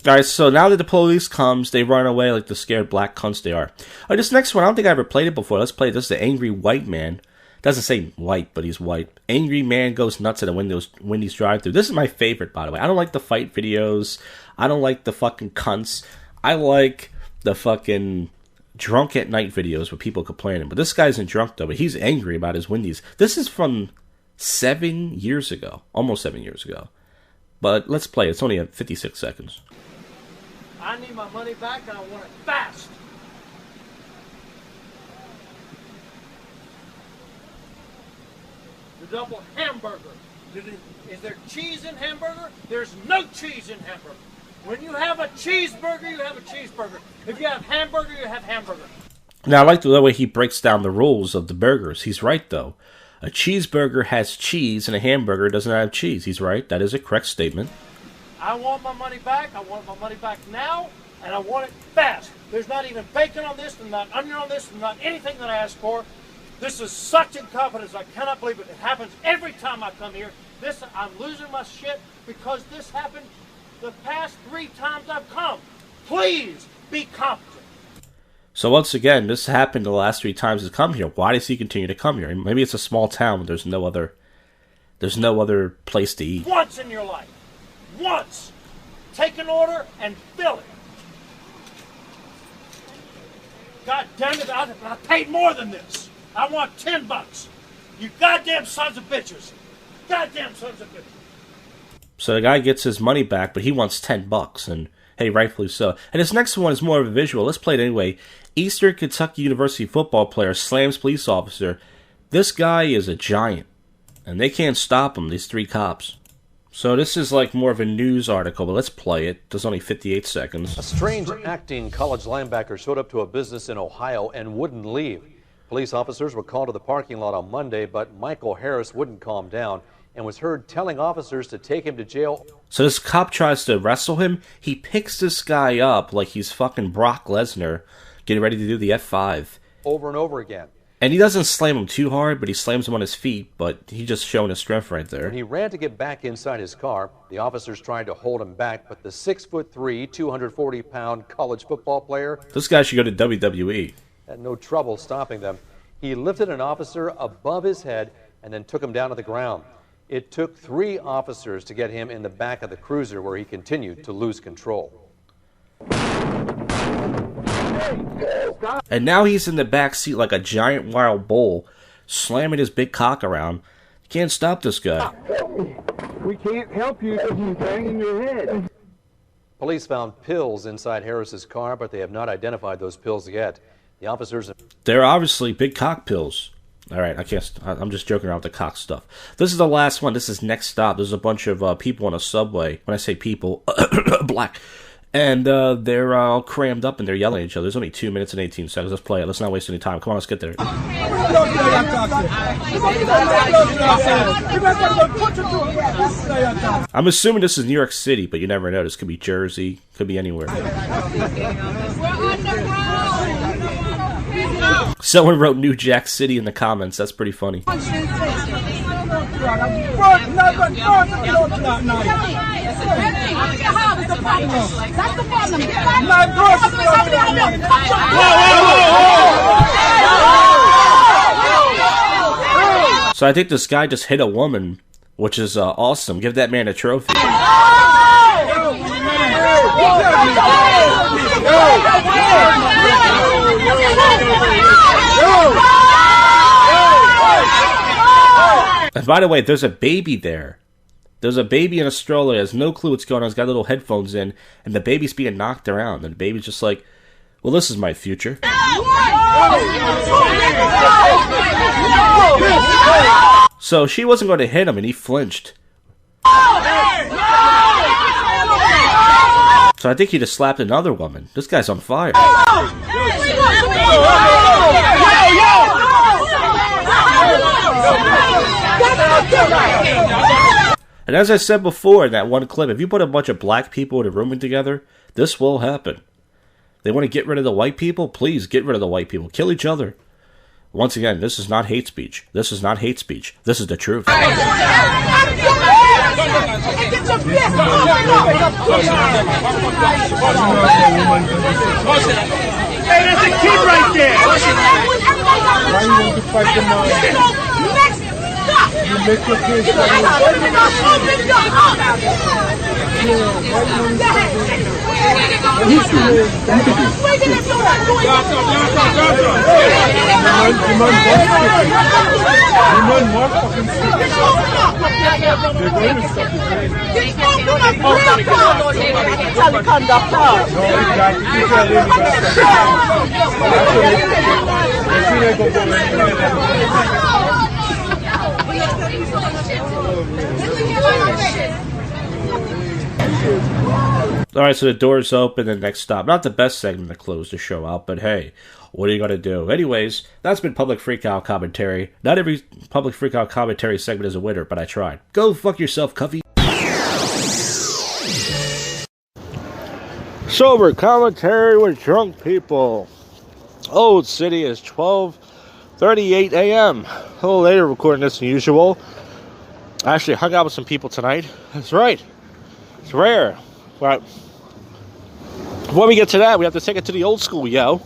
Alright, so now that the police comes, they run away like the scared black cunts they are. Alright, this next one, I don't think I ever played it before. Let's play it. This is the Angry White Man. Doesn't say white, but he's white. Angry man goes nuts at a Wendy's drive-thru. This is my favorite, by the way. I don't like the fight videos. I don't like the fucking cunts. I like the fucking drunk at night videos with people complaining. But this guy isn't drunk, though, but he's angry about his Wendy's. This is from 7 years ago. Almost 7 years ago. But let's play it. It's only 56 seconds. I need my money back, and I want it fast. The double hamburger. Is there cheese in hamburger? There's no cheese in hamburger. When you have a cheeseburger, you have a cheeseburger. If you have hamburger, you have hamburger. Now, I like the way he breaks down the rules of the burgers. He's right, though. A cheeseburger has cheese, and a hamburger doesn't have cheese. He's right. That is a correct statement. I want my money back. I want my money back now, and I want it fast. There's not even bacon on this, and not onion on this, and not anything that I asked for. This is such incompetence. I cannot believe it. It happens every time I come here. I'm losing my shit because this happened the past 3 times I've come. Please be competent. So once again, this happened the last 3 times he's come here. Why does he continue to come here? Maybe it's a small town where there's no other place to eat. Once in your life. Once. Take an order and fill it. God damn it, I paid more than this. I want $10. You goddamn sons of bitches. Goddamn sons of bitches. So the guy gets his money back, but he wants $10, and Hey, rightfully so. And this next one is more of a visual. Let's play it anyway. Eastern Kentucky University football player slams police officer. This guy is a giant, and they can't stop him, these 3 cops. So this is like more of a news article, but let's play it. There's only 58 seconds. A strange acting college linebacker showed up to a business in Ohio and wouldn't leave. Police officers were called to the parking lot on Monday, but Michael Harris wouldn't calm down and was heard telling officers to take him to jail. So this cop tries to wrestle him. He picks this guy up like he's fucking Brock Lesnar, getting ready to do the F5. Over and over again. And he doesn't slam him too hard, but he slams him on his feet, but he just showing his strength right there. When he ran to get back inside his car, the officers tried to hold him back, but the 6'3", 240-pound college football player... This guy should go to WWE. ...had no trouble stopping them. He lifted an officer above his head and then took him down to the ground. It took 3 officers to get him in the back of the cruiser, where he continued to lose control. And now he's in the back seat like a giant wild bull, slamming his big cock around. You can't stop this guy. We can't help you because you're banging your head. Police found pills inside Harris's car, but they have not identified those pills yet. The officers... They're obviously big cock pills. Alright, I'm just joking around with the cock stuff. This is the last one. This is Next Stop. There's a bunch of people on a subway. When I say people, black. And they're all crammed up and they're yelling at each other. There's only 2 minutes and 18 seconds. Let's play it. Let's not waste any time. Come on, let's get there. I'm assuming this is New York City, but you never know. This could be Jersey. Could be anywhere. Someone wrote New Jack City in the comments. That's pretty funny. So I think this guy just hit a woman, which is awesome. Give that man a trophy. And by the way, there's a baby there. There's a baby in a stroller. Has no clue what's going on. He's got little headphones in, and the baby's being knocked around. And the baby's just like, well, this is my future. So she wasn't going to hit him, and he flinched. So I think he just slapped another woman. This guy's on fire. And as I said before in that one clip, if you put a bunch of black people in a room together, this will happen. They want to get rid of the white people? Please get rid of the white people. Kill each other. Once again, this is not hate speech. This is not hate speech. This is the truth. Hey, there's a kid right there! Why you want to fight them out? You make your kids Alright, so the door's open and Next Stop. Not the best segment to close the show out, but hey, what are you going to do? Anyways, that's been Public Freakout Commentary. Not every Public Freakout Commentary segment is a winner, but I tried. Go fuck yourself, Cuffy. Sober commentary with drunk people. Old City is 12:38 a.m. A little later recording this than usual. I actually hung out with some people tonight. That's right. It's rare. But when we get to that, we have to take it to the old school, yo.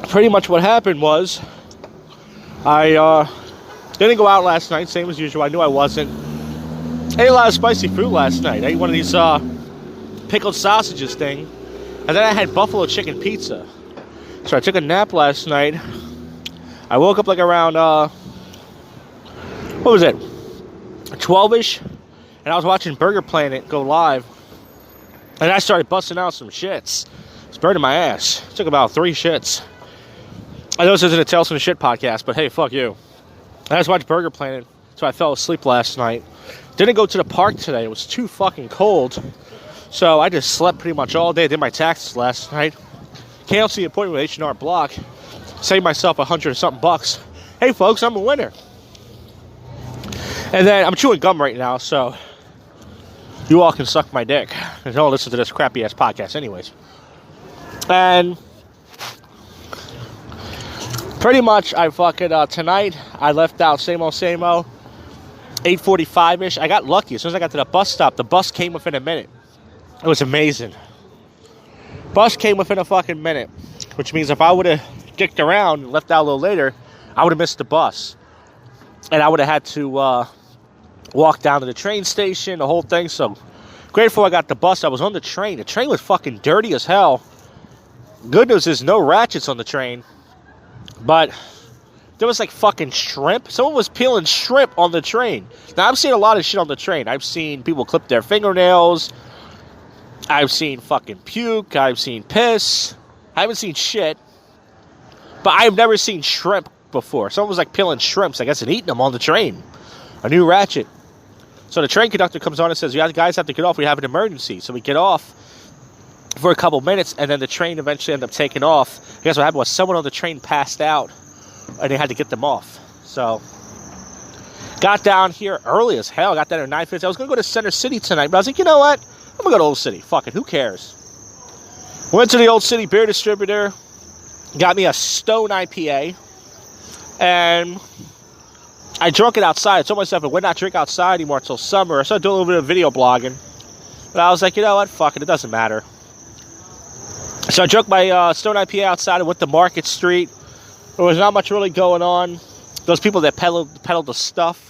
Pretty much what happened was I didn't go out last night, same as usual. I knew I wasn't. Ate a lot of spicy food last night. I ate one of these pickled sausages thing. And then I had buffalo chicken pizza. So I took a nap last night. I woke up like around, what was it? 12-ish. And I was watching Burger Planet go live. And I started busting out some shits. It's burning my ass. Took about 3 shits. I know this isn't a Tales from the Shit podcast, but hey, fuck you. I just watched Burger Planet, so I fell asleep last night. Didn't go to the park today. It was too fucking cold. So I just slept pretty much all day. Did my taxes last night. Canceled the appointment with H&R Block. Saved myself $100 and something bucks. Hey, folks, I'm a winner. And then I'm chewing gum right now, so you all can suck my dick. And don't listen to this crappy-ass podcast anyways. And pretty much, I fucking, tonight, I left out same old, 8:45-ish. I got lucky. As soon as I got to the bus stop, the bus came within a minute. It was amazing. Bus came within a fucking minute. Which means if I would have dicked around and left out a little later, I would have missed the bus. And I would have had to walk down to the train station, the whole thing. So grateful I got the bus. I was on the train. The train was fucking dirty as hell. Good news is no ratchets on the train. But there was like fucking shrimp. Someone was peeling shrimp on the train. Now, I've seen a lot of shit on the train. I've seen people clip their fingernails. I've seen fucking puke. I've seen piss. I haven't seen shit. But I've never seen shrimp before. Someone was like peeling shrimps, I guess, and eating them on the train. A new ratchet. So the train conductor comes on and says, you guys have to get off. We have an emergency. So we get off for a couple minutes, and then the train eventually ended up taking off. I guess what happened was someone on the train passed out, and they had to get them off. So got down here early as hell. Got down at 9:50. I was going to go to Center City tonight, but I was like, you know what? I'm going to go to Old City. Fuck it. Who cares? Went to the Old City beer distributor. Got me a Stone IPA. And I drank it outside. I told myself I would not drink outside anymore until summer. I started doing a little bit of video blogging. But I was like, you know what? Fuck it. It doesn't matter. So I drank my Stone IPA outside. I went to Market Street. There was not much really going on. Those people that peddled the stuff.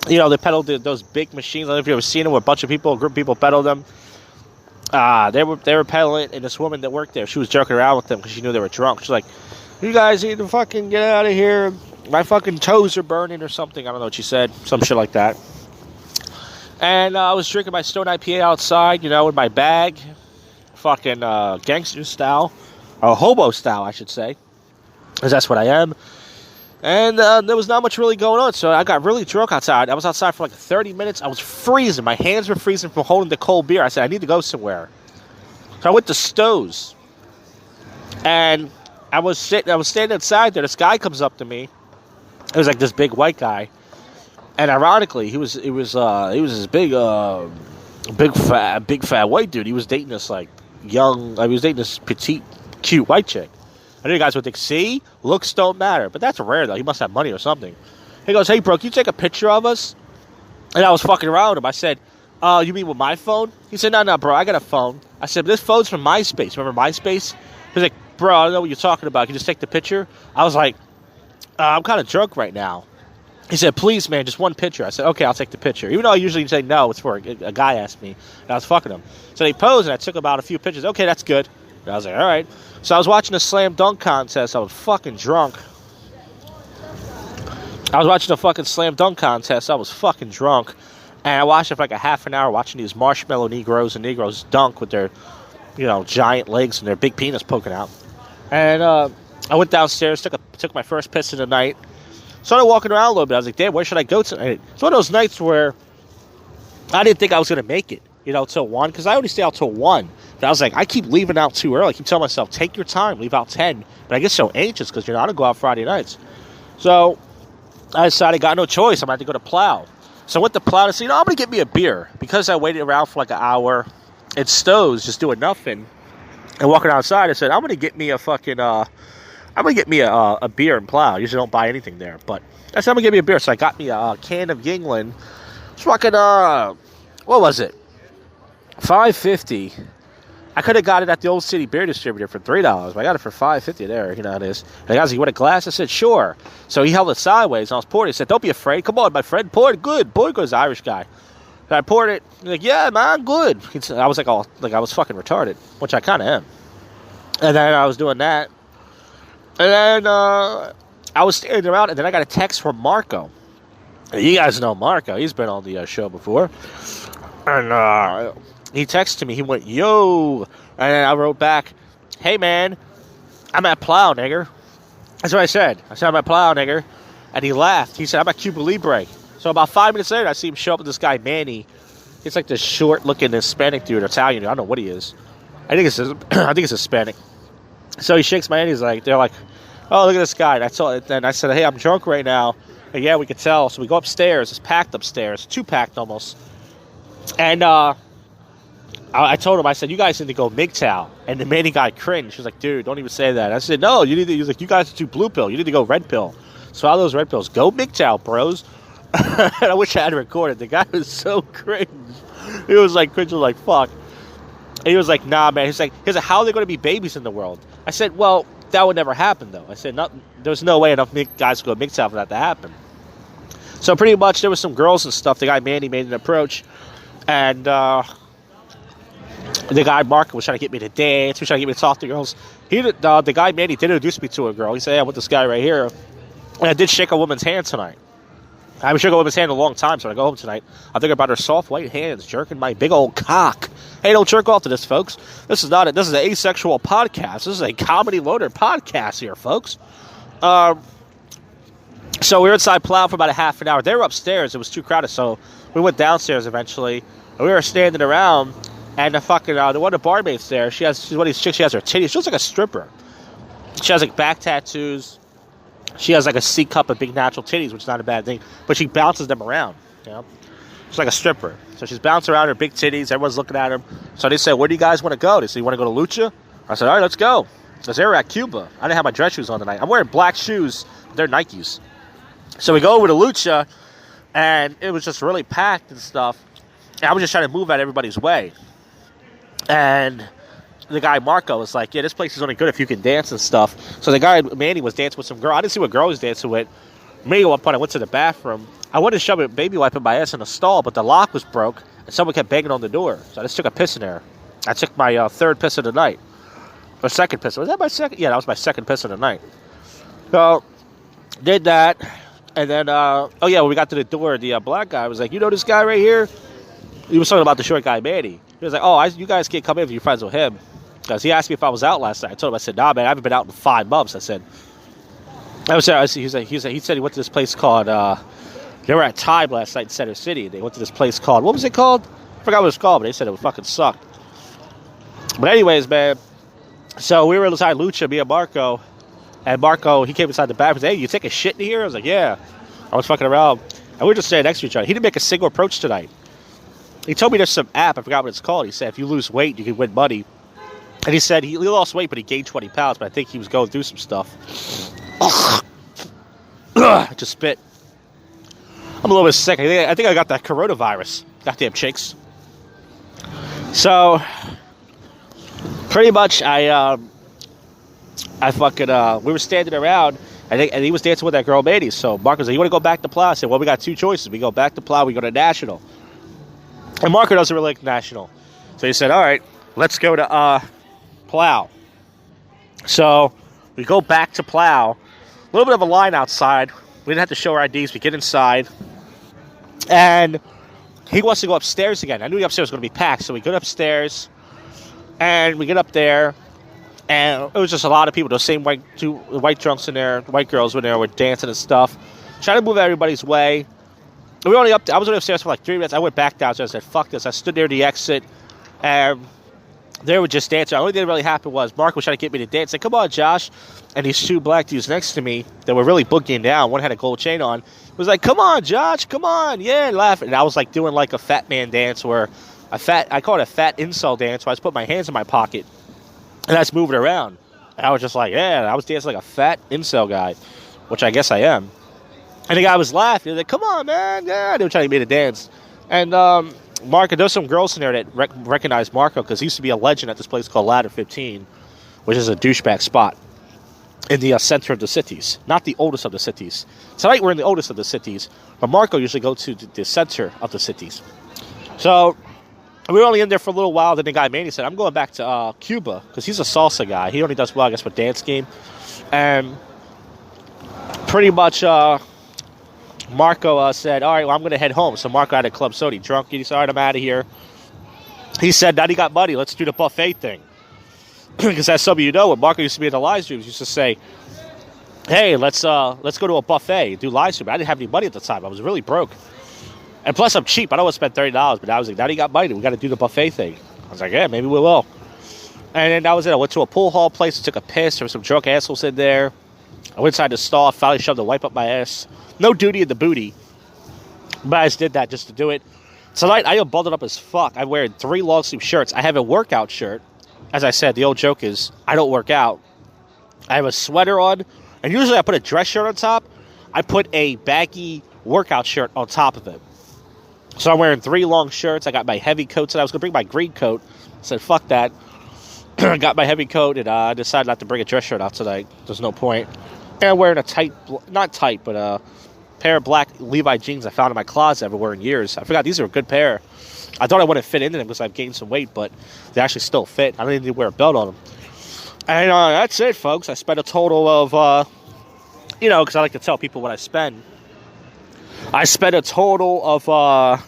You know, they peddled those big machines. I don't know if you've ever seen them where a bunch of people, a group of people peddled them. They were peddling, and this woman that worked there, she was joking around with them because she knew they were drunk. She's like, you guys need to fucking get out of here. My fucking toes are burning or something. I don't know what she said. Some shit like that. And I was drinking my Stone IPA outside, you know, in my bag. Fucking gangster style. Or hobo style, I should say. Because that's what I am. And there was not much really going on, so I got really drunk outside. I was outside for like 30 minutes. I was freezing. My hands were freezing from holding the cold beer. I said, I need to go somewhere. So I went to Stowe's. And I was standing outside there. This guy comes up to me. It was like this big white guy. And ironically, he was this big fat white dude. He was dating this like young, he was dating this petite, cute white chick. I know you guys would think, see, looks don't matter. But that's rare, though. He must have money or something. He goes, hey, bro, can you take a picture of us? And I was fucking around with him. I said, you mean with my phone? He said, no, bro, I got a phone. I said, but this phone's from MySpace. Remember MySpace? He's like, bro, I don't know what you're talking about. Can you just take the picture? I was like, I'm kind of drunk right now. He said, please, man, just one picture. I said, okay, I'll take the picture. Even though I usually say no, it's for a guy asked me. And I was fucking him. So they posed, and I took about a few pictures. Okay, that's good. And I was like, all right. So I was watching a slam dunk contest. I was fucking drunk. I was watching a fucking slam dunk contest. I was fucking drunk. And I watched it for like a half an hour watching these marshmallow Negroes and Negroes dunk with their, you know, giant legs and their big penis poking out. And I went downstairs, took my first piss of the night. Started walking around a little bit. I was like, damn, where should I go tonight? It's one of those nights where I didn't think I was going to make it, you know, till 1. Because I only stay out till 1. But I was like, I keep leaving out too early. I keep telling myself, take your time, leave out 10. But I get so anxious because you're not going to go out Friday nights. So I decided I got no choice. I'm going to have to go to Plow. So I went to Plow to say, you know, I'm going to get me a beer. Because I waited around for like an hour at Stowe's just doing nothing. And walking outside, I said, I'm going to get me a fucking, I'm going to get me a beer in Plow. I usually don't buy anything there. But I said, I'm going to get me a beer. So I got me a can of Yingling. It's fucking, what was it? $5.50. I could have got it at the Old City beer distributor for $3, but I got it for $5.50 there. You know how it is. And the guy was like, you want a glass? I said, sure. So he held it sideways, and I was pouring it. He said, don't be afraid. Come on, my friend. Pour it good. Pour it good. He's an Irish guy. And I poured it. He's like, yeah, man, good. I was like, oh, like I was fucking retarded, which I kind of am. And then I was doing that. And then I was standing around, and then I got a text from Marco. You guys know Marco. He's been on the show before. And he texted me. He went, yo. And I wrote back, hey, man, I'm at Plow, nigger. That's what I said. I said, I'm at Plow, nigger. And he laughed. He said, I'm at Cuba Libre. So about 5 minutes later, I see him show up with this guy, Manny. He's like this short-looking Hispanic dude, Italian dude. I don't know what he is. I think it's Hispanic. So he shakes my hand. He's like, they're like, oh, look at this guy. And I said, hey, I'm drunk right now. And yeah, we could tell. So we go upstairs. It's packed upstairs. Too packed almost. And I told him, I said, you guys need to go MGTOW. And the Manny guy cringed. He was like, dude, don't even say that. I said, no, you need to. He was like, you guys do blue pill. You need to go red pill. Swallow those red pills. Go MGTOW, bros. And I wish I had recorded. The guy was so cringe. He was like cringing like fuck. And he was like, nah, man. He's like, how are there going to be babies in the world? I said, well, that would never happen, though. I said, there's no way enough guys go MGTOW for that to happen. So pretty much there was some girls and stuff. The guy Manny made an approach. And the guy Mark was trying to get me to dance. He was trying to get me to talk to girls. The guy Manny did introduce me to a girl. He said, hey, I'm with this guy right here. And I did shake a woman's hand tonight. I haven't shook a woman's hand in a long time, so when I go home tonight, I think about her soft white hands jerking my big old cock. Hey, don't jerk off to this, folks. This is an asexual podcast. This is a comedy loader podcast here, folks. So we were inside Plow for about a half an hour. They were upstairs. It was too crowded, so we went downstairs eventually. And we were standing around, and the fucking one of the barmaids there, she's one of these chicks. She has her titties. She looks like a stripper. She has like back tattoos. She has like a C cup of big natural titties, which is not a bad thing. But she bounces them around. You know, she's like a stripper. So she's bouncing around her big titties. Everyone's looking at her. So they said, "Where do you guys want to go?" They said, "You want to go to Lucha?" I said, "All right, let's go." Because they were at Cuba. I didn't have my dress shoes on tonight. I'm wearing black shoes. They're Nikes. So we go over to Lucha, and it was just really packed and stuff. And I was just trying to move out everybody's way. And the guy Marco was like, yeah, this place is only good if you can dance and stuff. So the guy Manny was dancing with some girl. I didn't see what girl he was dancing with. Me, at one point, I went to the bathroom. I wanted to shove a baby wipe in my ass in a stall, but the lock was broke, and someone kept banging on the door. So I just took a piss in there. I took my third piss of the night. Or second piss. Was that my second? Yeah, that was my second piss of the night. So, did that. And then, when we got to the door, the black guy was like, you know this guy right here? He was talking about the short guy, Manny. He was like, you guys can't come in if you're friends with him. Because he asked me if I was out last night. I told him, I said, nah, man, I haven't been out in 5 months. I said, he said he went to this place called, they were at Time last night in Center City. They went to this place called, what was it called? I forgot what it was called, but they said it fucking sucked. But anyways, man, so we were inside Lucha, me and Marco. And Marco, he came inside the bathroom and said, hey, you take a shit in here? I was like, yeah. I was fucking around. And we were just standing next to each other. He didn't make a single approach tonight. He told me there's some app, I forgot what it's called. He said, if you lose weight, you can win money. And he said he lost weight, but he gained 20 pounds. But I think he was going through some stuff. I just spit. I'm a little bit sick. I think I got that coronavirus. Goddamn chicks. So, pretty much, we were standing around, and he was dancing with that girl, Manny. So Marco was like, you want to go back to Plow? I said, well, we got 2 choices. We go back to Plow, we go to National. And Marco doesn't really like National. So he said, all right, let's go to Plow. So we go back to Plow. A little bit of a line outside. We didn't have to show our IDs. We get inside. And he wants to go upstairs again. I knew the upstairs was going to be packed. So we go upstairs. And we get up there. And it was just a lot of people. Those same white drunks in there. White girls were there. Were dancing and stuff. Trying to move everybody's way. I was only upstairs for like 3 minutes. I went back downstairs. I said, fuck this. I stood near the exit. And they were just dancing. The only thing that really happened was Mark was trying to get me to dance. I said, come on, Josh. And these 2 black dudes next to me that were really boogieing down. One had a gold chain on. Was like, come on, Josh. Come on. Yeah, and laughing. And I was like doing like a fat man dance where I call it a fat incel dance where I just put my hands in my pocket. And I was moving around. And I was just like, yeah. I was dancing like a fat incel guy. Which I guess I am. And the guy was laughing. He was like, come on, man. Yeah. They were trying to get me to dance. And, Marco, there's some girls in there that recognize Marco because he used to be a legend at this place called Ladder 15, which is a douchebag spot in the center of the cities, not the oldest of the cities. Tonight we're in the oldest of the cities, but Marco usually goes to the center of the cities. So we were only in there for a little while. Then the guy Manny said, I'm going back to Cuba because he's a salsa guy. He only does well, I guess, with dance game. And pretty much Marco said, all right, well, I'm going to head home. So Marco had a club soda, drunk. He said, all right, I'm out of here. he said, now he got money, let's do the buffet thing. Because as some of you know, when Marco used to be in the live streams, he used to say, hey, let's go to a buffet, do live stream. I didn't have any money at the time. I was really broke. And plus, I'm cheap. I don't want to spend $30, but I was like, now he got money. We got to do the buffet thing. I was like, yeah, maybe we will. And then that was it. I went to a pool hall place, took a piss. There were some drunk assholes in there. I went inside the stall, finally shoved a wipe up my ass. No duty in the booty. But I just did that just to do it. Tonight, I am bundled up as fuck. I'm wearing 3 long sleeve shirts. I have a workout shirt. As I said, the old joke is, I don't work out. I have a sweater on. And usually I put a dress shirt on top. I put a baggy workout shirt on top of it. So I'm wearing 3 long shirts. I got my heavy coats. And I was going to bring my green coat. I said, fuck that. Got my heavy coat. And I decided not to bring a dress shirt out tonight. There's no point. And I'm wearing a tight, not tight, but a pair of black Levi jeans I found in my closet I haven't worn in years. I forgot these are a good pair. I thought I wouldn't fit into them because I've gained some weight, but they actually still fit. I don't even need to wear a belt on them. And that's it, folks. I spent a total of, because I like to tell people what I spend. I spent a total of, $12.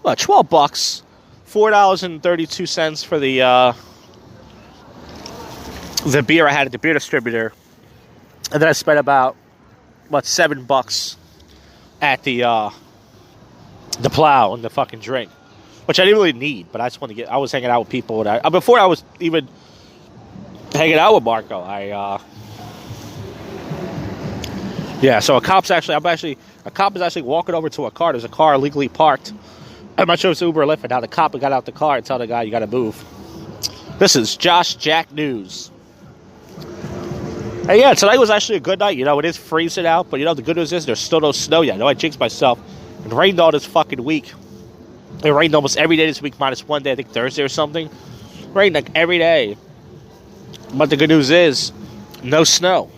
$4.32 for the beer I had at the beer distributor. And then I spent about, $7 at the plow and the fucking drink. Which I didn't really need, but I just wanted to I was hanging out with people. And before I was even hanging out with Marco, so a cop is actually walking over to a car. There's a car illegally parked. I'm not sure if it's Uber or Lyft, and now the cop got out the car and tell the guy, you gotta move. This is Josh Jack News. Hey, yeah, tonight was actually a good night. It is freezing out, but the good news is there's still no snow yet. I know I jinxed myself. It rained all this fucking week. It rained almost every day this week, minus one day, I think Thursday or something. Rained like every day. But the good news is, no snow.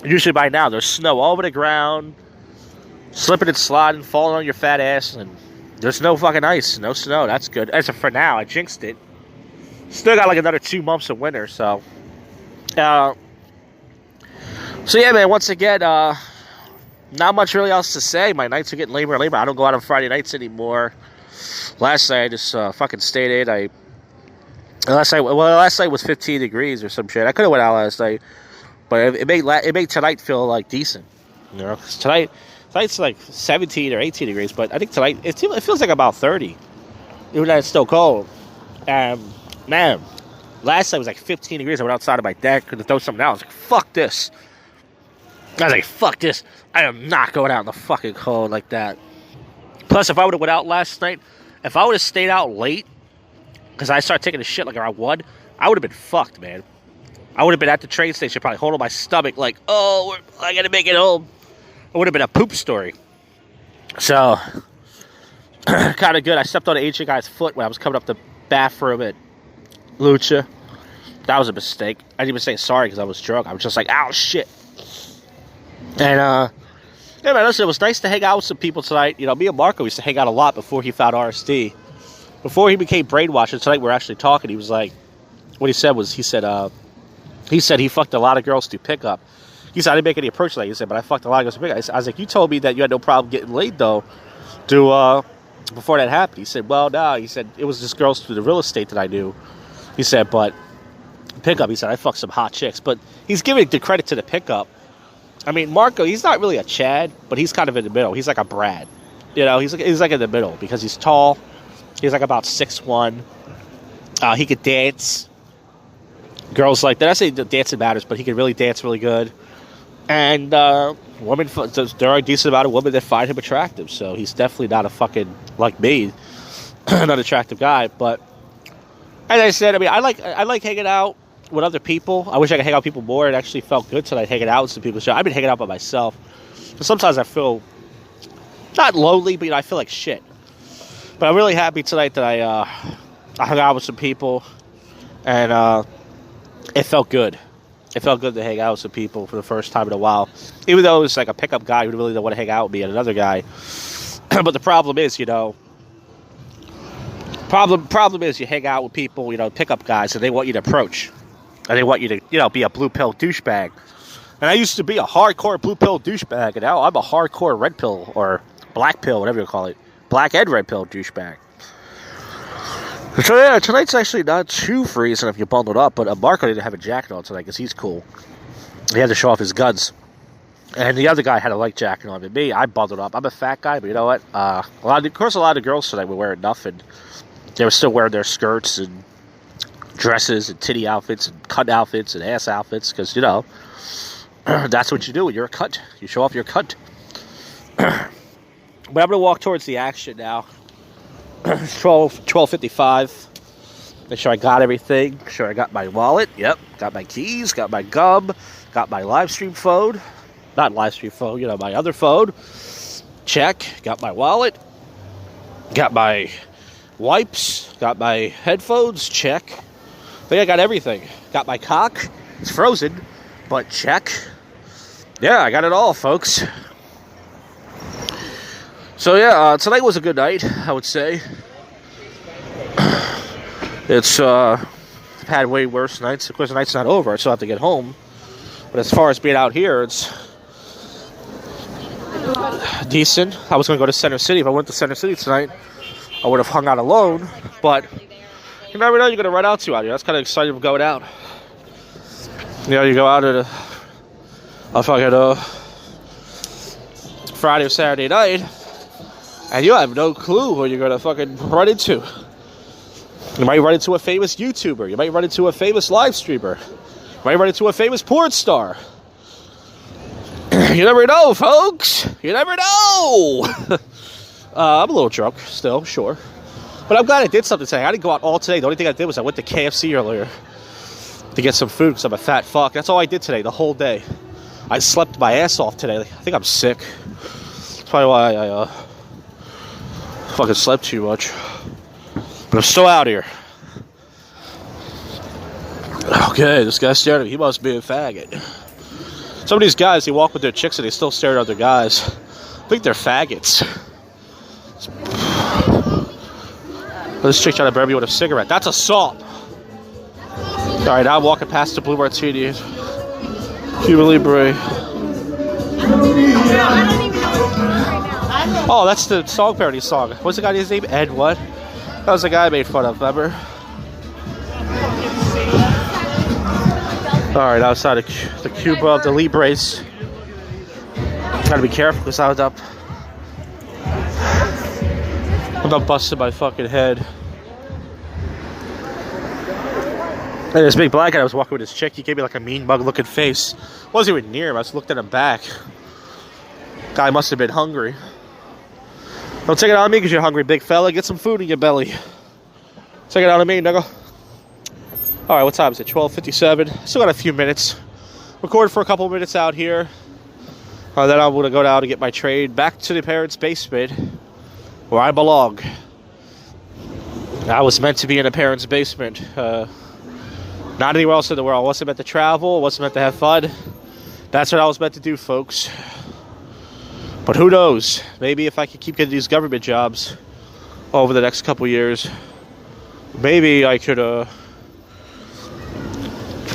Usually by now, there's snow all over the ground, slipping and sliding, falling on your fat ass, and there's no fucking ice, no snow. That's good. As for now, I jinxed it. Still got like another 2 months of winter, so. So yeah, man, once again, not much really else to say. My nights are getting lamer and lamer. I don't go out on Friday nights anymore. Last night I just fucking stayed in. Last night was 15 degrees or some shit. I could have went out last night, but it made tonight feel like decent. 'Cause tonight's like 17 or 18 degrees, but I think tonight it feels like about 30, even though it's still cold. Man, last night was like 15 degrees. I went outside of my deck to throw something out. I was like, fuck this. I am not going out in the fucking cold like that. Plus, if I would have went out last night, if I would have stayed out late, because I started taking a shit like around 1, I would have been fucked, man. I would have been at the train station probably holding my stomach like, I gotta make it home. It would have been a poop story. So, kind of good. I stepped on an Asian guy's foot when I was coming up the bathroom at Lucha. That was a mistake. I didn't even say sorry because I was drunk. I was just like, ow, shit. And, yeah, man, listen, it was nice to hang out with some people tonight. Me and Marco used to hang out a lot before he found RSD. Before he became brainwashed, and tonight we're actually talking, he was like, what he said was, he said he fucked a lot of girls through pickup. He said, I didn't make any approach like. He said, but I fucked a lot of girls through pickup. I was like, you told me that you had no problem getting laid, though, before that happened. He said, well, no. He said, it was just girls through the real estate that I knew. He said, but pickup, he said, I fucked some hot chicks. But he's giving the credit to the pickup. I mean, Marco, he's not really a Chad, but he's kind of in the middle. He's like a Brad. He's like in the middle because he's tall. He's like about 6'1". He could dance. Girls like that. I say dancing matters, but he can really dance really good. And women, there are a decent amount of women that find him attractive. So he's definitely not a fucking, like me, not an attractive guy. But as I said, I mean, I like hanging out with other people. I wish I could hang out with people more. It actually felt good tonight hanging out with some people. So I've been hanging out by myself. But sometimes I feel not lonely, but I feel like shit. But I'm really happy tonight that I hung out with some people, and it felt good. It felt good to hang out with some people for the first time in a while. Even though it was like a pickup guy who really didn't want to hang out with me and another guy. But the problem is, problem is you hang out with people, pickup guys, and they want you to approach. And they want you to, be a blue pill douchebag. And I used to be a hardcore blue pill douchebag, and now I'm a hardcore red pill or black pill, whatever you call it. Black and red pill douchebag. So yeah, tonight's actually not too freezing if you bundled up, but Marco didn't have a jacket on tonight because he's cool. He had to show off his guns. And the other guy had a light jacket on. But me, I bundled up. I'm a fat guy, but you know what? A lot of girls tonight were wearing nothing. They were still wearing their skirts and dresses and titty outfits and cut outfits and ass outfits because, you know, that's what you do when you're a cunt. You show off your cunt. But I'm going to walk towards the action now. 12:55. Make sure I got everything. Make sure I got my wallet. Yep. Got my keys. Got my gum. Got my live stream phone. Not live stream phone, you know, my other phone. Check. Got my wallet. Got my wipes. Got my headphones. Check. I think I got everything. Got my cock. It's frozen, but check. Yeah, I got it all, folks. So yeah, tonight was a good night, I would say. It's had way worse nights. Of course, the night's not over. I still have to get home. But as far as being out here, it's decent. I was going to go to Center City. If I went to Center City tonight, I would have hung out alone. But you never know you're going to run out to out here. That's kind of exciting of going out. You know, you go out at a fucking Friday or Saturday night, and you have no clue who you're going to fucking run into. You might run into a famous YouTuber. You might run into a famous live streamer. You might run into a famous porn star. You never know, folks. You never know. I'm a little drunk still, sure. But I'm glad I did something today. I didn't go out all today. The only thing I did was I went to KFC earlier to get some food because I'm a fat fuck. That's all I did today, the whole day. I slept my ass off today. I think I'm sick. That's probably why I fucking slept too much. But I'm still out here. Okay, this guy stared at me. He must be a faggot. Some of these guys, they walk with their chicks and they still stare at other guys. I think they're faggots. This chick trying to burn me with a cigarette. That's assault. Alright, now I'm walking past the Blue Martini. Cuba Libre. Oh, that's the song parody song. What's the guy's name? Ed what? That was the guy I made fun of, remember? Alright, outside the Cuba of the Libres. Gotta be careful because I was up. I'm not busting my fucking head. And this big black guy, I was walking with this chick. He gave me like a mean mug looking face. Wasn't even near him. I just looked at him back. Guy must have been hungry. Don't take it out on me because you're hungry, big fella. Get some food in your belly. Take it out on me, nigga. Alright, what time is it? 12:57. Still got a few minutes. Record for a couple minutes out here. Then I'm going to go down to get my train back to the parents' basement where I belong. I was meant to be in a parents' basement. Not anywhere else in the world. I wasn't meant to travel. I wasn't meant to have fun. That's what I was meant to do, folks. But who knows? Maybe if I could keep getting these government jobs over the next couple years, maybe I could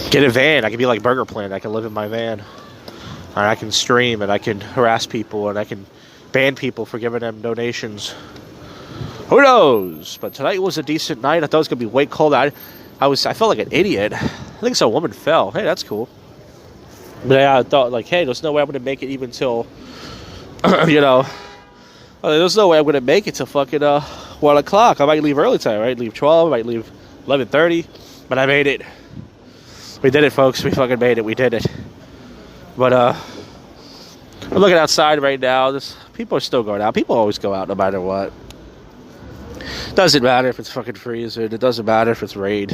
get a van. I could be like Burger Plant. I can live in my van. And I can stream and I can harass people and I can ban people for giving them donations. Who knows? But tonight was a decent night. I thought it was going to be way cold. I felt like an idiot. I think some woman fell. Hey, that's cool. But yeah, I thought like, hey, there's no way I'm going to make it even till, you know, there's no way I'm going to make it till fucking 1 o'clock. I might leave early tonight, right? Leave 12, I might leave 11:30. But I made it. We did it, folks. We fucking made it. We did it. But I'm looking outside right now. People are still going out. People always go out no matter what. Doesn't matter if it's fucking freezing. It doesn't matter if it's rain.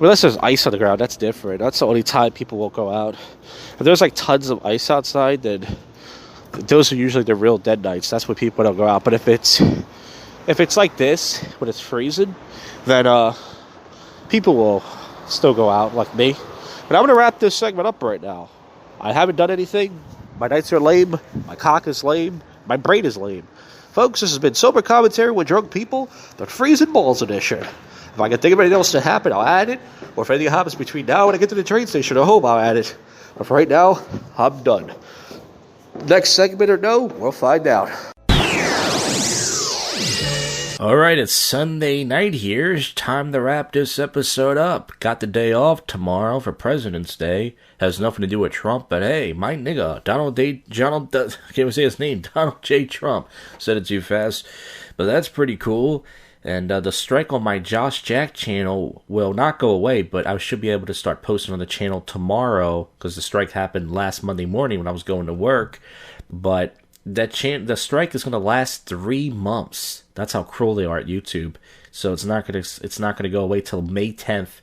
Unless there's ice on the ground, that's different. That's the only time people will go out. If there's like tons of ice outside, then those are usually the real dead nights. That's when people don't go out. But if it's like this, when it's freezing, then people will still go out, like me. But I'm going to wrap this segment up right now. I haven't done anything. My nights are lame. My cock is lame. My brain is lame. Folks, this has been Sober Commentary with Drunk People, the Freezing Balls edition. If I can think of anything else to happen, I'll add it. Or if anything happens between now and I get to the train station or home, I'll add it. But for right now, I'm done. Next segment or no, we'll find out. Alright, it's Sunday night here. It's time to wrap this episode up. Got the day off tomorrow for President's Day. Has nothing to do with Trump, but hey, my nigga, I can't even say his name, Donald J. Trump. Said it too fast. But that's pretty cool. And the strike on my Josh Jack channel will not go away, but I should be able to start posting on the channel tomorrow, because the strike happened last Monday morning when I was going to work. But the strike is going to last 3 months. That's how cruel they are at YouTube. So it's not gonna go away till May 10th,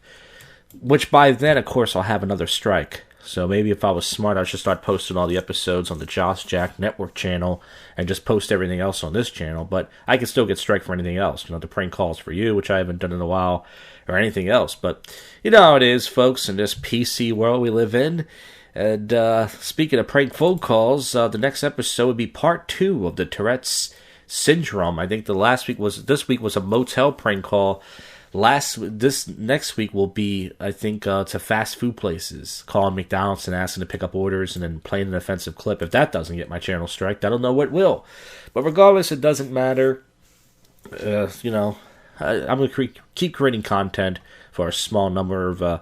which by then, of course, I'll have another strike. So maybe if I was smart, I should start posting all the episodes on the Josh Jack Network channel and just post everything else on this channel. But I can still get strike for anything else. The prank calls for you, which I haven't done in a while, or anything else. But you know how it is, folks, in this PC world we live in. And speaking of prank phone calls, the next episode would be part 2 of the Tourette's syndrome. I think this week was a motel prank call. This next week will be, I think, to fast food places, calling McDonald's and asking to pick up orders and then playing an offensive clip. If that doesn't get my channel striked, I don't know what will. But regardless, it doesn't matter. I'm going to keep creating content for a small number of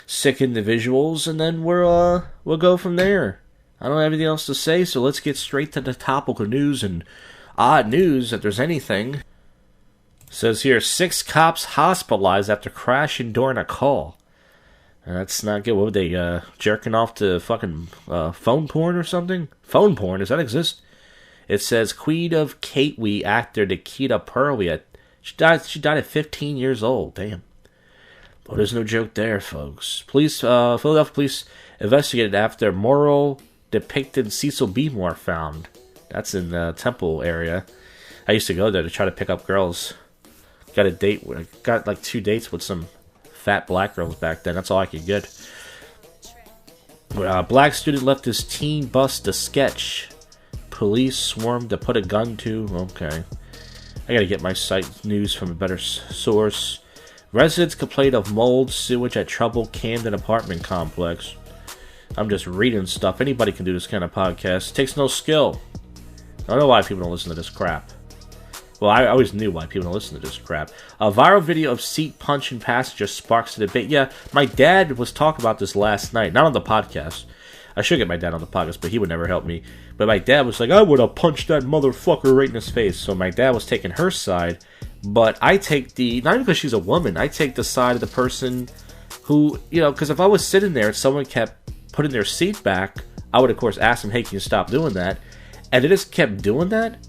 sick individuals, and then we'll go from there. I don't have anything else to say, so let's get straight to the topical news and odd news, if there's anything. It says here, 6 cops hospitalized after crashing during a call. That's not good. What were they, jerking off to fucking phone porn or something? Phone porn, does that exist? It says Queen of Katewee actor Nikita Perlia. She died at 15 years old. Damn. Well, there's no joke there, folks. Philadelphia police investigated after mural depicting Cecil B. Moore found. That's in the Temple area. I used to go there to try to pick up girls. Got like 2 dates with some fat black girls back then. That's all I could get. Black student left his teen bus to sketch. Police swarmed to put a gun to. Okay. I gotta get my site news from a better source. Residents complained of mold, sewage at Trouble Camden apartment complex. I'm just reading stuff. Anybody can do this kind of podcast. It takes no skill. I don't know why people don't listen to this crap. Well, I always knew why people don't listen to this crap. A viral video of seat punching passenger sparks a debate. Yeah, my dad was talking about this last night. Not on the podcast. I should get my dad on the podcast, but he would never help me. But my dad was like, I would have punched that motherfucker right in his face. So my dad was taking her side. But I take not even because she's a woman, I take the side of the person who, because if I was sitting there and someone kept putting their seat back, I would, of course, ask them, hey, can you stop doing that? And they just kept doing that,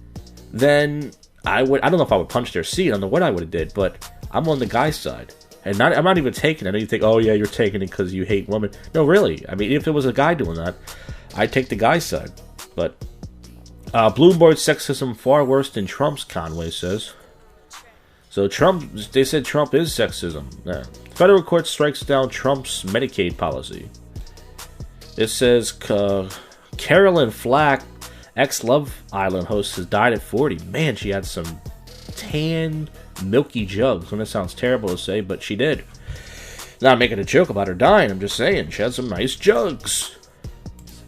then I don't know if I would punch their seat. I don't know what I would have did, but I'm on the guy's side. And I'm not even taking it. I know you think, oh yeah, you're taking it because you hate women. No, really. I mean, if it was a guy doing that, I'd take the guy's side. But Bloomberg sexism far worse than Trump's, Conway says. So they said Trump is sexism. Yeah. Federal court strikes down Trump's Medicaid policy. It says Carolyn Flack, ex-Love Island host, has died at 40. Man, she had some tan, milky jugs. And that sounds terrible to say, but she did. Not making a joke about her dying. I'm just saying, she had some nice jugs.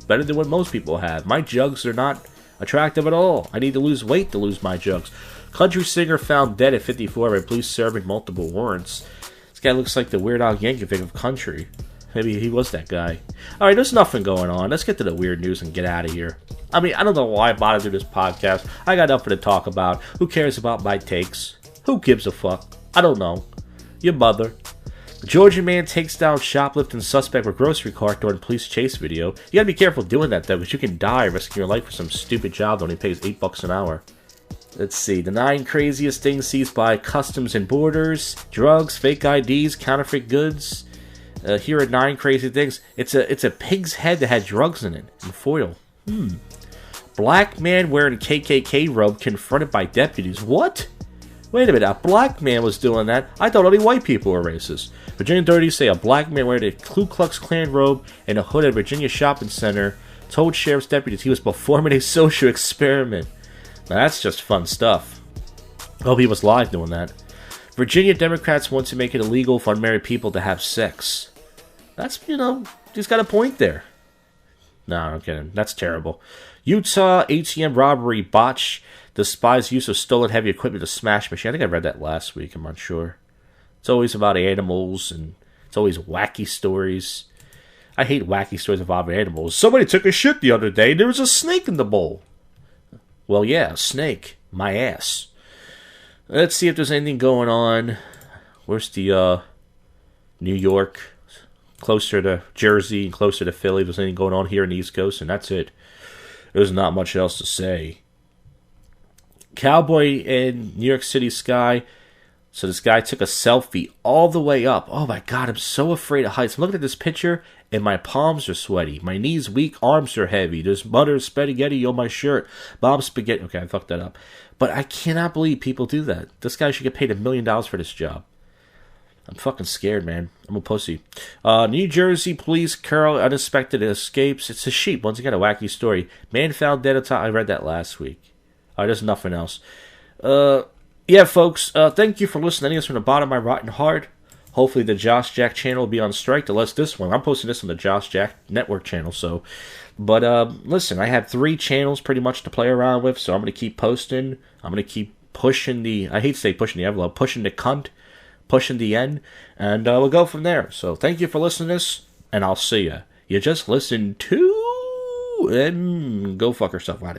Better than what most people have. My jugs are not attractive at all. I need to lose weight to lose my jugs. Country singer found dead at 54 by police serving multiple warrants. This guy looks like the Weird Al Yankovic of country. Maybe he was that guy. Alright, there's nothing going on. Let's get to the weird news and get out of here. I mean, I don't know why I bothered to do this podcast. I got nothing to talk about. Who cares about my takes? Who gives a fuck? I don't know. Your mother. Georgia man takes down shoplifting suspect with grocery cart during police chase video. You gotta be careful doing that though, because you can die risking your life for some stupid job that only pays $8 an hour. Let's see, the 9 craziest things seized by Customs and Borders: drugs, fake IDs, counterfeit goods. Here are 9 crazy things. It's a pig's head that had drugs in it and foil. Black man wearing KKK robe confronted by deputies. What? Wait a minute, a black man was doing that? I thought only white people were racist. Virginia authorities say a black man wearing a Ku Klux Klan robe and a hood at Virginia shopping center told sheriff's deputies he was performing a social experiment. Now that's just fun stuff. I hope he was live doing that. Virginia Democrats want to make it illegal for unmarried people to have sex. That's, he's got a point there. No, I'm kidding. That's terrible. Utah ATM robbery botch. The spies' use of stolen heavy equipment to smash machine. I think I read that last week. I'm not sure. It's always about animals, and it's always wacky stories. I hate wacky stories involving animals. Somebody took a shit the other day, and there was a snake in the bowl. Well, yeah, a snake. My ass. Let's see if there's anything going on. Where's the, New York? Closer to Jersey and closer to Philly. There's anything going on here in the East Coast, and that's it. There's not much else to say. Cowboy in New York City sky. So this guy took a selfie all the way up. Oh my God, I'm so afraid of heights. I'm looking at this picture and my palms are sweaty. My knees weak, arms are heavy. There's butter spaghetti on my shirt. Mom's spaghetti. Okay, I fucked that up. But I cannot believe people do that. This guy should get paid $1 million for this job. I'm fucking scared, man. I'm a pussy. New Jersey police curl unexpected escapes. It's a sheep. Once again, a wacky story. Man found dead atop. I read that last week. There's nothing else. Yeah, folks. Thank you for listening to us from the bottom of my rotten heart. Hopefully the Josh Jack channel will be on strike to list this one. I'm posting this on the Josh Jack Network channel, so. But, listen, I have 3 channels pretty much to play around with, so I'm going to keep posting. I'm going to keep pushing the, I hate to say pushing the envelope, pushing the cunt, pushing the end, and we'll go from there. So thank you for listening to this, and I'll see ya. You just listened to, and go fuck yourself. Later.